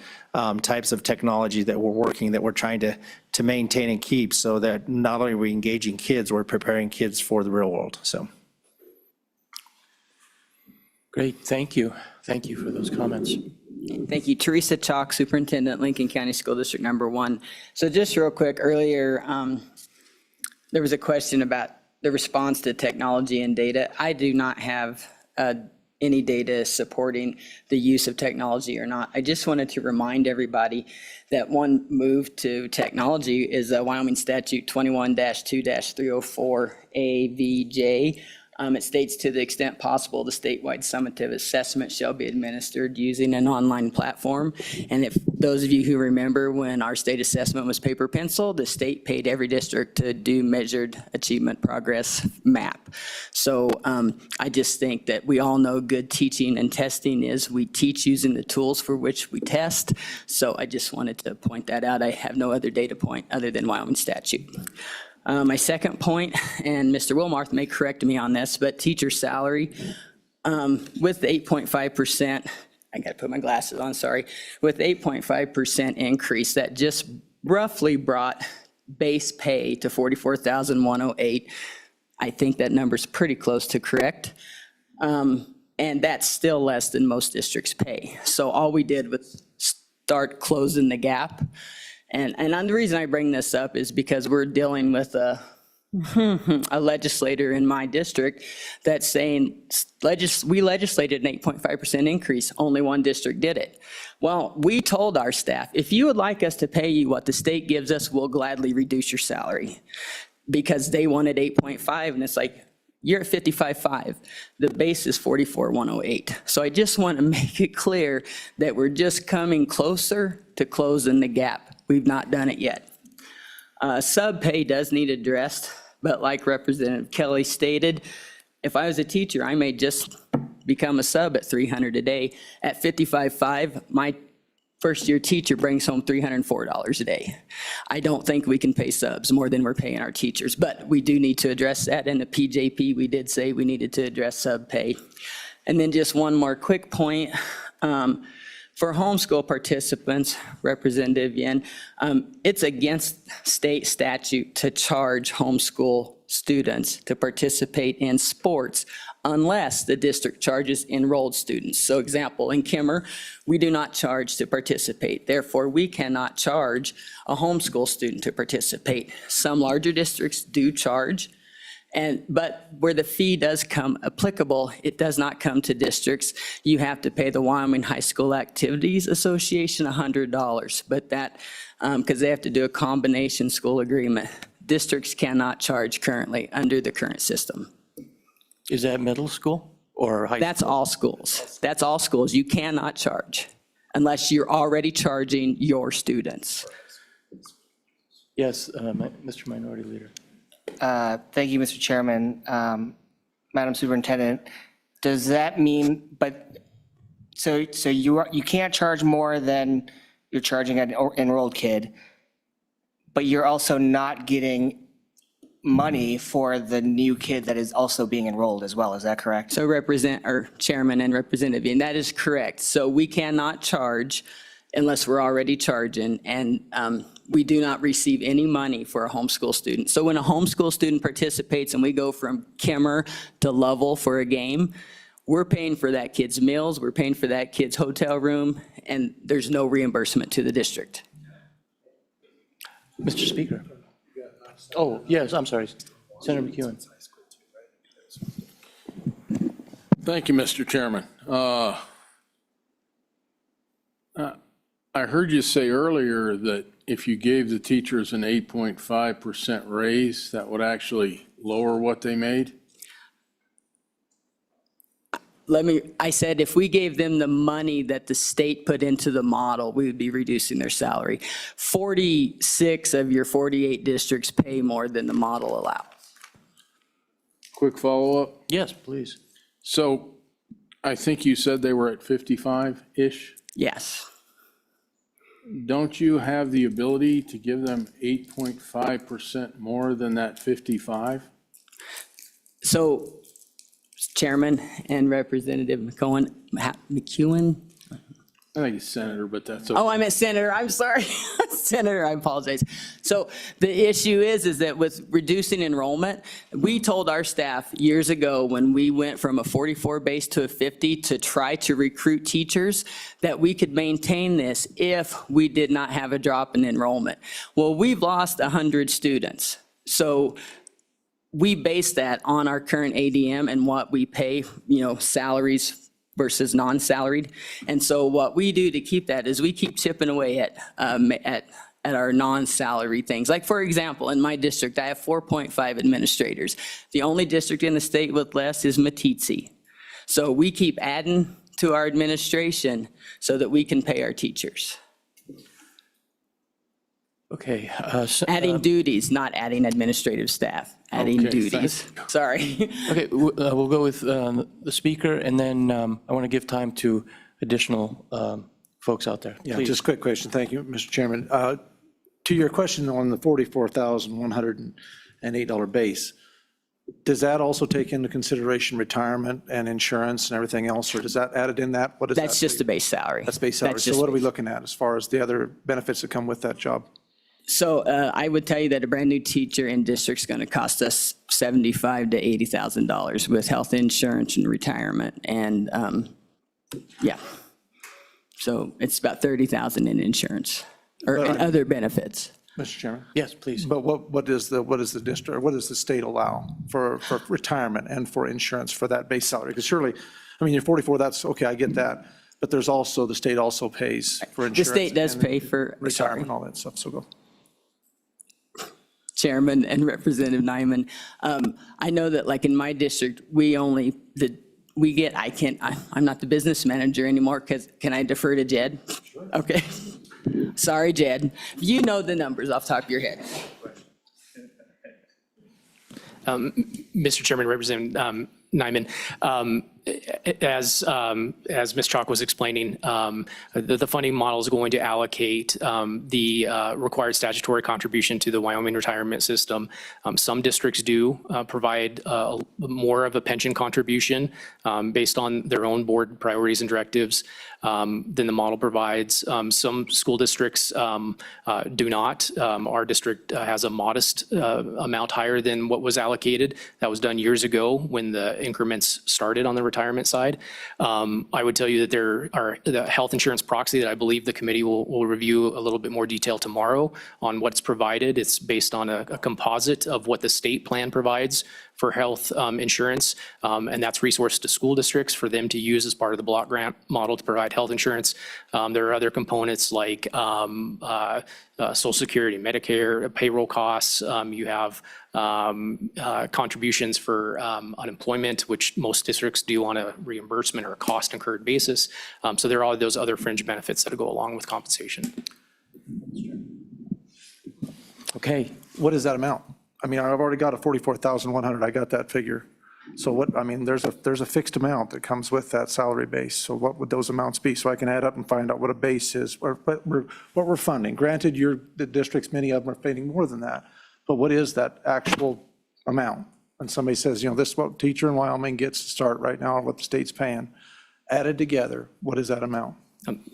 types of technology that we're trying to maintain and keep, so that not only are we engaging kids, we're preparing kids for the real world, so. Great, thank you. Thank you for those comments. Thank you. Teresa Chalk, Superintendent, Lincoln County School District Number 1. So just real quick, earlier, there was a question about the response to technology and data. I do not have any data supporting the use of technology or not. I just wanted to remind everybody that one move to technology is Wyoming Statute 21-2-304 AVJ. It states, to the extent possible, the statewide summative assessment shall be administered using an online platform. And if those of you who remember when our state assessment was paper pencil, the state paid every district to do measured achievement progress map. So I just think that we all know good teaching and testing is we teach using the tools for which we test. So I just wanted to point that out. I have no other data point other than Wyoming statute. My second point, and Mr. Wilmarth may correct me on this, but teacher salary with the 8.5%, I got to put my glasses on, sorry, with 8.5% increase, that just roughly brought base pay to $44,108. I think that number's pretty close to correct. And that's still less than most districts pay. So all we did was start closing the gap. And the reason I bring this up is because we're dealing with a legislator in my district that's saying, we legislated an 8.5% increase, only one district did it. Well, we told our staff, if you would like us to pay you what the state gives us, we'll gladly reduce your salary. Because they wanted 8.5, and it's like, you're at 55.5. The base is 44,108. So I just want to make it clear that we're just coming closer to closing the gap. We've not done it yet. Sub pay does need addressed, but like Representative Kelly stated, if I was a teacher, I may just become a sub at $300 a day. At 55.5, my first-year teacher brings home $304 a day. I don't think we can pay subs more than we're paying our teachers, but we do need to address that. In the PJP, we did say we needed to address sub pay. And then just one more quick point. For homeschool participants, Representative Yen, it's against state statute to charge homeschool students to participate in sports unless the district charges enrolled students. So example, in Kimmer, we do not charge to participate. Therefore, we cannot charge a homeschool student to participate. Some larger districts do charge, but where the fee does come applicable, it does not come to districts. You have to pay the Wyoming High School Activities Association $100, but that, because they have to do a combination school agreement. Districts cannot charge currently under the current system. Is that middle school or high school? That's all schools. That's all schools. You cannot charge unless you're already charging your students. Yes, Mr. Minority Leader. Thank you, Mr. Chairman. Madam Superintendent, does that mean, so you can't charge more than you're charging an enrolled kid, but you're also not getting money for the new kid that is also being enrolled as well, is that correct? So Chairman and Representative, and that is correct. So we cannot charge unless we're already charging, and we do not receive any money for a homeschool student. So when a homeschool student participates and we go from Kimmer to Lovell for a game, we're paying for that kid's meals, we're paying for that kid's hotel room, and there's no reimbursement to the district. Mr. Speaker. Oh, yes, I'm sorry. Senator McEwen. Thank you, Mr. Chairman. I heard you say earlier that if you gave the teachers an 8.5% raise, that would actually lower what they made? I said if we gave them the money that the state put into the model, we would be reducing their salary. 46 of your 48 districts pay more than the model allows. Quick follow-up. Yes, please. So I think you said they were at 55-ish? Yes. Don't you have the ability to give them 8.5% more than that 55? So Chairman and Representative McEwen. I think it's senator, but that's okay. Oh, I meant senator, I'm sorry. Senator, I apologize. So the issue is that with reducing enrollment, we told our staff years ago when we went from a 44 base to a 50 to try to recruit teachers, that we could maintain this if we did not have a drop in enrollment. Well, we've lost 100 students. So we base that on our current ADM and what we pay, salaries versus non-salaried. And so what we do to keep that is we keep chipping away at our non-salary things. Like, for example, in my district, I have 4.5 administrators. The only district in the state with less is Matitsi. So we keep adding to our administration so that we can pay our teachers. Okay. Adding duties, not adding administrative staff, adding Okay, duties. Sorry. Okay, we'll go with the speaker, and then I want to give time to additional folks out there. Yeah, Please. just a quick question. Thank you, Mr. Chairman. To your question on the $44,108 base, does that also take into consideration retirement and insurance and everything else, or does that added in that? What is that? That's just a base salary. That's base salary. That's So just what are we looking at as far as the other benefits that come with that job? So I would tell you that a brand-new teacher in district's going to cost us $75,000 to $80,000 with health insurance and retirement. And yeah, so it's about $30,000 in insurance or in other benefits. Mr. Chairman? Yes, please. But what does the district, what does the state allow for retirement and for insurance for that base salary? Because surely, I mean, you're 44, that's, okay, I get that. But there's also, the state also pays for insurance. The state does and pay for, retirement and all that stuff, so go. Chairman and Representative Nyman. I know that like in my district, I'm not the business manager anymore because can I defer to Jed? Okay. Sorry, Jed. You know the numbers off the top of your head. Mr. Chairman, Representative Nyman, as Ms. Chalk was explaining, the funding model is going to allocate the required statutory contribution to the Wyoming retirement system. Some districts do provide more of a pension contribution based on their own board priorities and directives than the model provides. Some school districts do not. Our district has a modest amount higher than what was allocated. That was done years ago when the increments started on the retirement side. I would tell you that there are the health insurance proxy that I believe the committee will review a little bit more detail tomorrow on what's provided. It's based on a composite of what the state plan provides for health insurance, and that's resourced to school districts for them to use as part of the block grant model to provide health insurance. There are other components like Social Security, Medicare, payroll costs. You have contributions for unemployment, which most districts do on a reimbursement or a cost incurred basis. So there are those other fringe benefits that go along with compensation. Okay. What is that amount? I mean, I've already got a 44,100, I got that figure. So what, I mean, there's a fixed amount that comes with that salary base. So what would those amounts be? So I can add up and find out what a base is, or what we're funding. Granted, the districts, many of them are funding more than that, but what is that actual amount? And somebody says, this is what teacher in Wyoming gets to start right now, what the state's paying. Added together, what is that amount?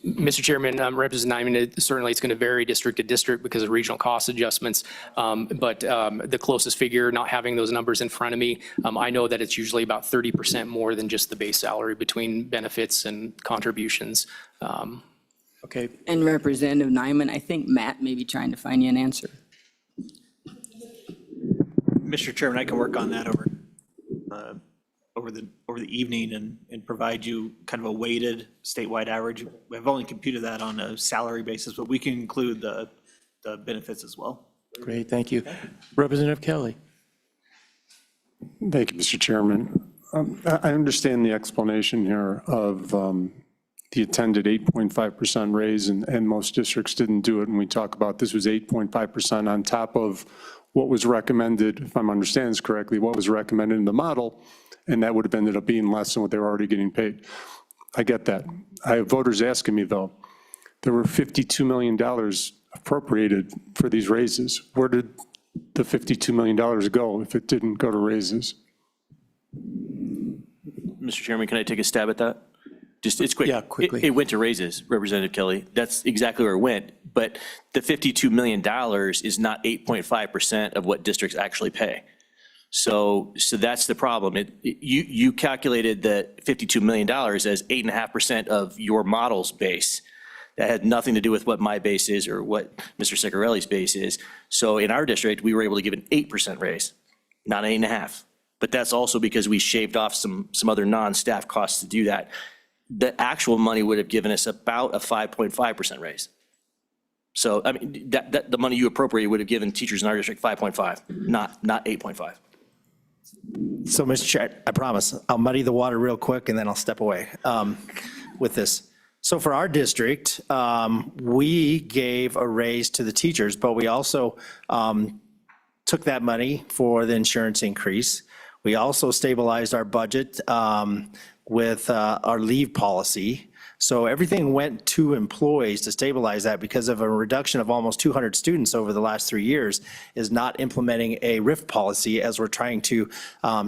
Mr. Chairman, Representative Nyman, certainly it's going to vary district to district because of regional cost adjustments. But the closest figure, not having those numbers in front of me, I know that it's usually about 30% more than just the base salary between benefits and contributions. Okay, And Representative Nyman, I think Matt may be trying to find you an answer. Mr. Chairman, I can work on that over the evening and provide you kind of a weighted statewide average. I've only computed that on a salary basis, but we can include the benefits as well. great, thank you. Representative Kelly. Thank you, Mr. Chairman. I understand the explanation here of the attended 8.5% raise, and most districts didn't do it. And we talk about this was 8.5% on top of what was recommended, if I'm understanding this correctly, what was recommended in the model, and that would have ended up being less than what they were already getting paid. I get that. I have voters asking me, though, there were $52 million appropriated for these raises. Where did the $52 million go if it didn't go to raises? Mr. Chairman, can I take a stab at that? Just, it's quick. Yeah, quickly. It went to raises, Representative Kelly. That's exactly where it went. But the $52 million is not 8.5% of what districts actually pay. So that's the problem. You calculated that $52 million as 8.5% of your model's base. That had nothing to do with what my base is or what Mr. Ciccarelli's base is. So in our district, we were able to give an 8% raise, not 8.5. But that's also because we shaved off some other non-staff costs to do that. The actual money would have given us about a 5.5% raise. So, I mean, the money you appropriated would have given teachers in our district 5.5, not 8.5. So, Mr. Chair, I promise, I'll muddy the water real quick and then I'll step away with this. So for our district, we gave a raise to the teachers, but we also took that money for the insurance increase. We also stabilized our budget with our leave policy. So everything went to employees to stabilize that because of a reduction of almost 200 students over the last 3 years is not implementing a RIF policy as we're trying to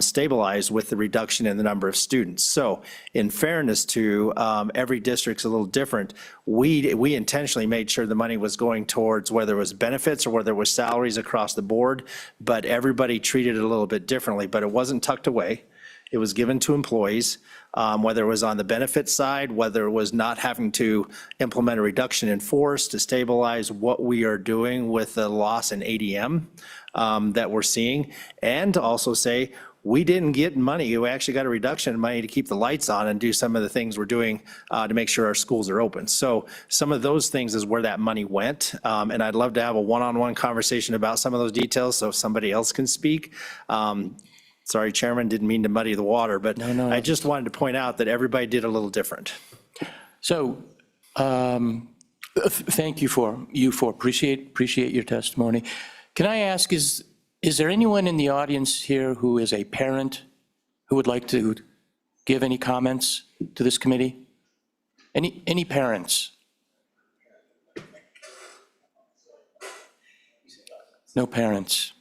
stabilize with the reduction in the number of students. So in fairness to every district's a little different, we intentionally made sure the money was going towards whether it was benefits or whether it was salaries across the board, but everybody treated it a little bit differently, but it wasn't tucked away. It was given to employees, whether it was on the benefit side, whether it was not having to implement a reduction in force to stabilize what we are doing with the loss in ADM that we're seeing, and to also say, we didn't get money. We actually got a reduction in money to keep the lights on and do some of the things we're doing to make sure our schools are open. So some of those things is where that money went. And I'd love to have a one-on-one conversation about some of those details so somebody else can speak. Sorry, Chairman, didn't mean to muddy the water, but No. I just wanted to point out that everybody did a little different. So, thank you for appreciate your testimony. Can I ask, is there anyone in the audience here who is a parent who would like to give any comments to this committee? Any parents? No parents.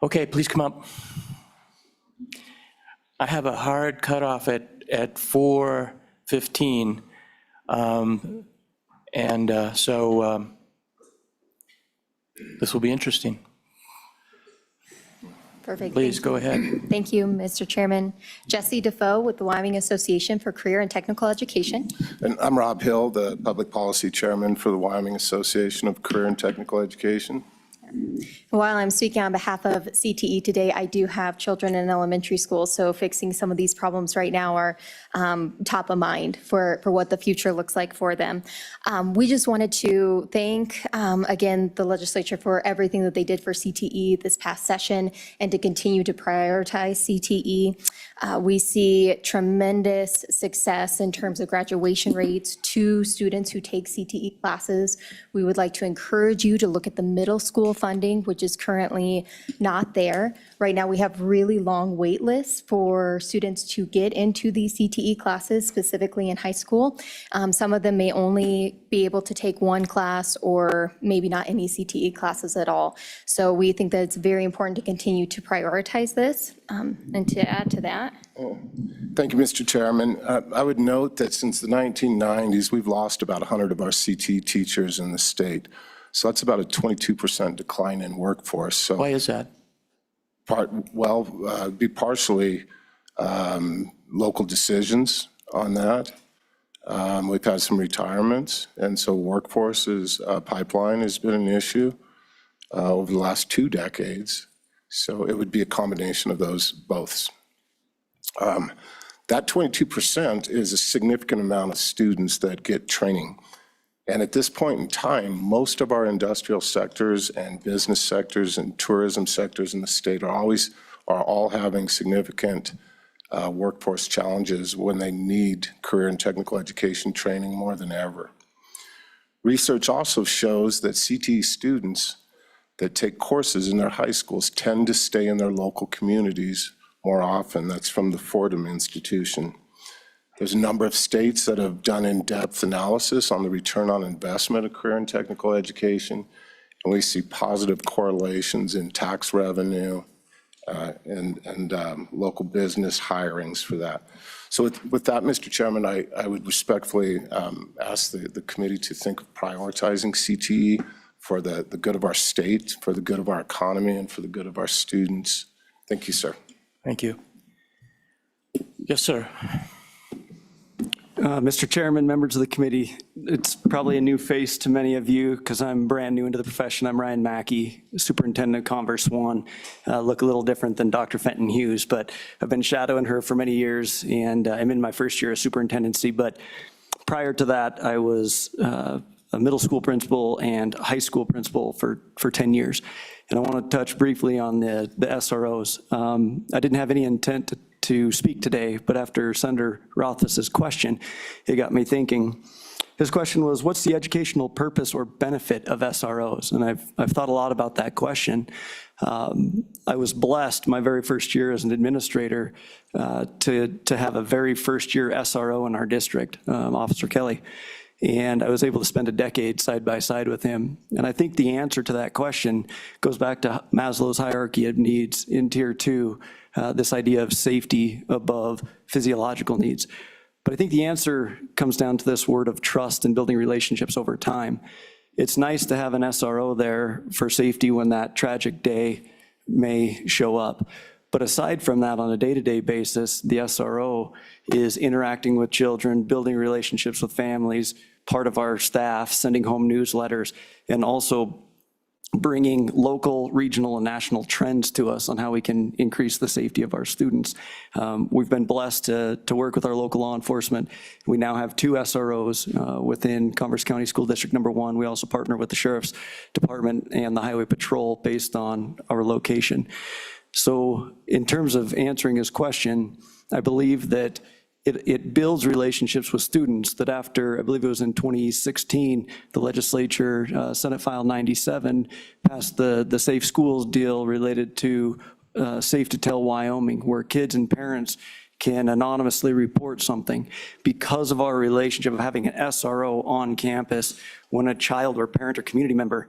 Okay, please come up. I have a hard cutoff at 4:15, so this will be interesting. Perfect. Please go ahead. Thank you, Mr. Chairman. Jessie Defoe with the Wyoming Association for Career and Technical Education. And I'm Rob Hill, the Public Policy Chairman for the Wyoming Association of Career and Technical Education. While I'm speaking on behalf of CTE today, I do have children in elementary school, so fixing some of these problems right now are top of mind for what the future looks like for them. We just wanted to thank, again, the legislature for everything that they did for CTE this past session and to continue to prioritize CTE. We see tremendous success in terms of graduation rates to students who take CTE classes. We would like to encourage you to look at the middle school funding, which is currently not there. Right now, we have really long wait lists for students to get into these CTE classes, specifically in high school. Some of them may only be able to take one class or maybe not any CTE classes at all. So we think that it's very important to continue to prioritize this. And to add to that, Thank you, Mr. Chairman. I would note that since the 1990s, we've lost about 100 of our CTE teachers in the state. So that's about a 22% decline in workforce. So Why is that? be partially local decisions on that. We've had some retirements, and so workforce's pipeline has been an issue over the last 2 decades. So it would be a combination of those both. That 22% is a significant amount of students that get training. And at this point in time, most of our industrial sectors and business sectors and tourism sectors in the state are all having significant workforce challenges when they need career and technical education training more than ever. Research also shows that CTE students that take courses in their high schools tend to stay in their local communities more often. That's from the Fordham Institution. There's a number of states that have done in-depth analysis on the return on investment of career and technical education, and we see positive correlations in tax revenue and local business hirings for that. So with that, Mr. Chairman, I would respectfully ask the committee to think of prioritizing CTE for the good of our state, for the good of our economy, and for the good of our students. Thank you, sir. Thank you. Yes, sir. Mr. Chairman, members of the committee, it's probably a new face to many of you because I'm brand new into the profession. I'm Ryan Mackey, Superintendent of Converse One. Look a little different than Dr. Fenton Hughes, but I've been shadowing her for many years, and I'm in my first year of superintendency. But prior to that, I was a middle school principal and high school principal for 10 years. And I want to touch briefly on the SROs. I didn't have any intent to speak today, but after Senator Rothfuss's question, it got me thinking. His question was, what's the educational purpose or benefit of SROs? And I've thought a lot about that question. I was blessed my very first year as an administrator to have a very first year SRO in our district, Officer Kelly. And I was able to spend a decade side by side with him. And I think the answer to that question goes back to Maslow's hierarchy of needs in Tier 2, this idea of safety above physiological needs. But I think the answer comes down to this word of trust and building relationships over time. It's nice to have an SRO there for safety when that tragic day may show up. But aside from that, on a day-to-day basis, the SRO is interacting with children, building relationships with families, part of our staff, sending home newsletters, and also bringing local, regional, and national trends to us on how we can increase the safety of our students. We've been blessed to work with our local law enforcement. We now have 2 SROs within Converse County School District Number 1. We also partner with the Sheriff's Department and the Highway Patrol based on our location. So in terms of answering his question, I believe that it builds relationships with students that after, I believe it was in 2016, the legislature, Senate File 97, passed the Safe Schools deal related to Safe to Tell Wyoming, where kids and parents can anonymously report something. Because of our relationship of having an SRO on campus, when a child or parent or community member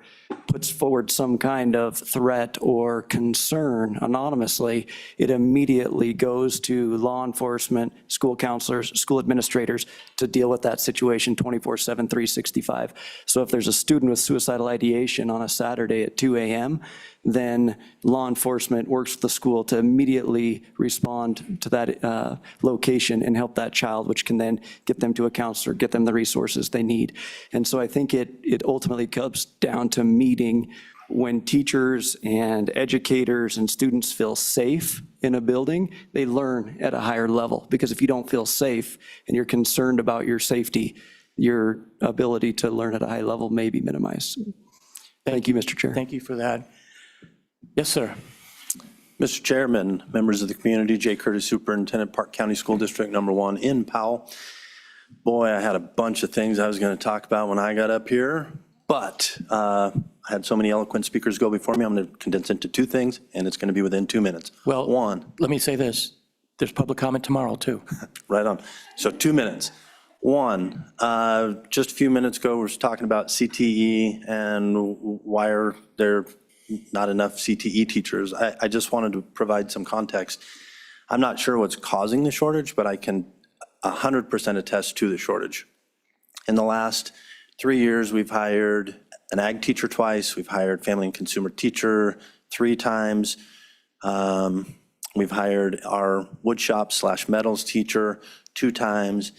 puts forward some kind of threat or concern anonymously, it immediately goes to law enforcement, school counselors, school administrators to deal with that situation 24/7, 365. So if there's a student with suicidal ideation on a Saturday at 2 a.m., then law enforcement works with the school to immediately respond to that location and help that child, which can then get them to a counselor, get them the resources they need. And so I think it ultimately comes down to meeting when teachers and educators and students feel safe in a building, they learn at a higher level. Because if you don't feel safe and you're concerned about your safety, your ability to learn at a high level may be minimized. Thank you, Mr. Chair. Thank you for that. Yes, sir. Mr. Chairman, members of the community, Jay Curtis, Superintendent, Park County School District Number 1 in Powell. Boy, I had a bunch of things I was going to talk about when I got up here, but I I had so many eloquent speakers go before me, I'm going to condense into two things, and it's going to be within 2 minutes. Well, One, let me say this. There's public comment tomorrow, too. right on. So 2 minutes. One, just a few minutes ago, we were talking about CTE and why are there not enough CTE teachers. I just wanted to provide some context. I'm not sure what's causing the shortage, but I can 100% attest to the shortage. In the last 3 years, we've hired an ag teacher twice. We've hired family and consumer teacher 3 times. We've hired our woodshop/metals teacher 2 times.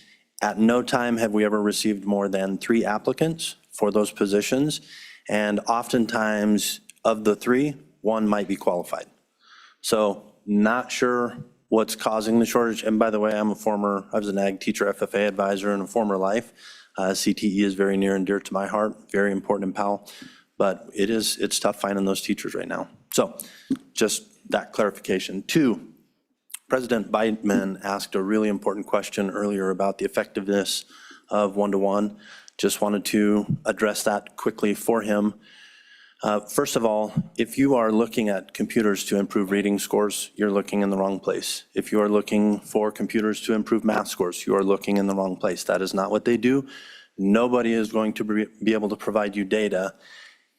At no time have we ever received more than 3 applicants for those positions. And oftentimes of the 3, 1 might be qualified. So not sure what's causing the shortage. And by the way, I was an ag teacher, FFA advisor in a former life. CTE is very near and dear to my heart, very important in Powell. But it's tough finding those teachers right now. So just that clarification. 2, President Biden asked a really important question earlier about the effectiveness of one-to-one. Just wanted to address that quickly for him. First of all, if you are looking at computers to improve reading scores, you're looking in the wrong place. If you are looking for computers to improve math scores, you are looking in the wrong place. That is not what they do. Nobody is going to be able to provide you data,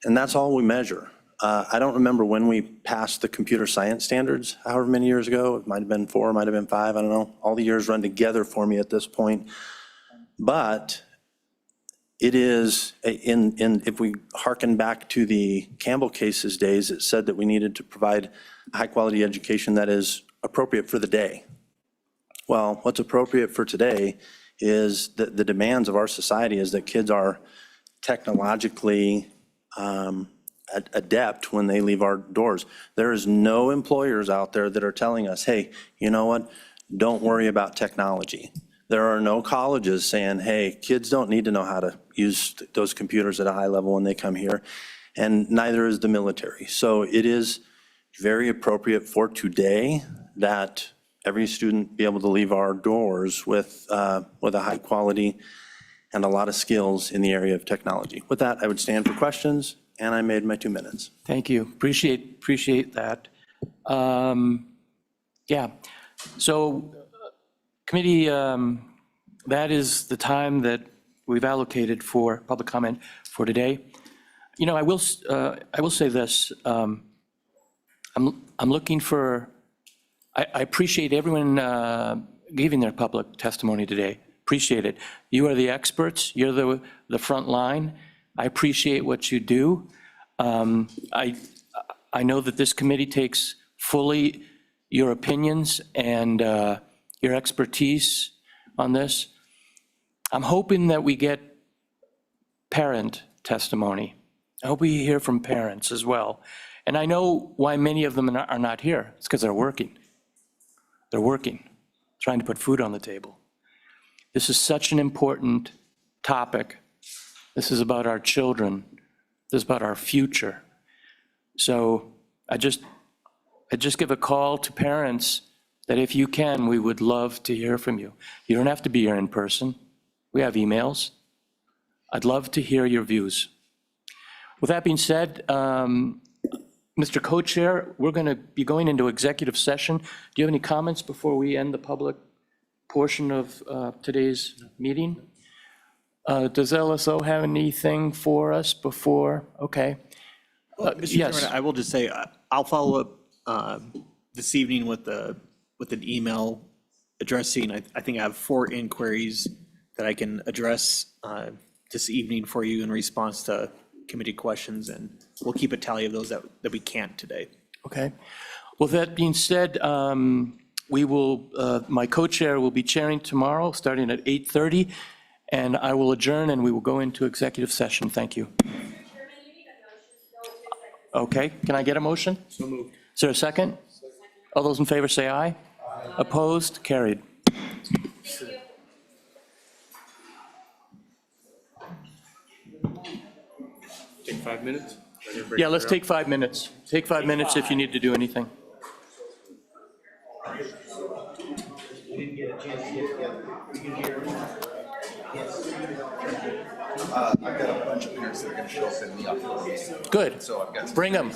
and that's all we measure. I don't remember when we passed the computer science standards, however many years ago. It might have been 4, might have been 5, I don't know. All the years run together for me at this point. But it is, if we hearken back to the Campbell cases days, it said that we needed to provide a high-quality education that is appropriate for the day. Well, what's appropriate for today is that the demands of our society is that kids are technologically adept when they leave our doors. There is no employers out there that are telling us, hey, you know what, don't worry about technology. There are no colleges saying, hey, kids don't need to know how to use those computers at a high level when they come here, and neither is the military. So it is very appropriate for today that every student be able to leave our doors with a high quality and a lot of skills in the area of technology. With that, I would stand for questions, and I made my 2 minutes. Thank you. Appreciate that. Yeah. So committee, that is the time that we've allocated for public comment for today. You know, I will say this. I'm looking for. I appreciate everyone giving their public testimony today. Appreciate it. You are the experts. You're the front line. I appreciate what you do. I know that this committee takes fully your opinions and your expertise on this. I'm hoping that we get parent testimony. I hope we hear from parents as well. And I know why many of them are not here. It's because they're working. They're working, trying to put food on the table. This is such an important topic. This is about our children. This is about our future. So I just give a call to parents that if you can, we would love to hear from you. You don't have to be here in person. We have emails. I'd love to hear your views. With that being said, Mr. Co-Chair, we're going to be going into executive session. Do you have any comments before we end the public portion of today's meeting? Does LSO have anything for us before? Okay. Mr. Yes. Chairman, I will just say, I'll follow up this evening with an email addressing, I think I have 4 inquiries that I can address this evening for you in response to committee questions, and we'll keep a tally of those that we can't today. Okay. Well, that being said, we will, my co-chair will be chairing tomorrow, starting at 8:30, and I will adjourn and we will go into executive session. Thank you. Okay, can I get a motion? So moved. Is there a second? All those in favor say aye. Opposed? Carried. Take 5 minutes? Yeah, let's take 5 minutes. Take 5 minutes if you need to do anything. We didn't get a chance to get together. I've got a bunch of parents that are going to show up in the upcoming. Good. So I've got. Bring them.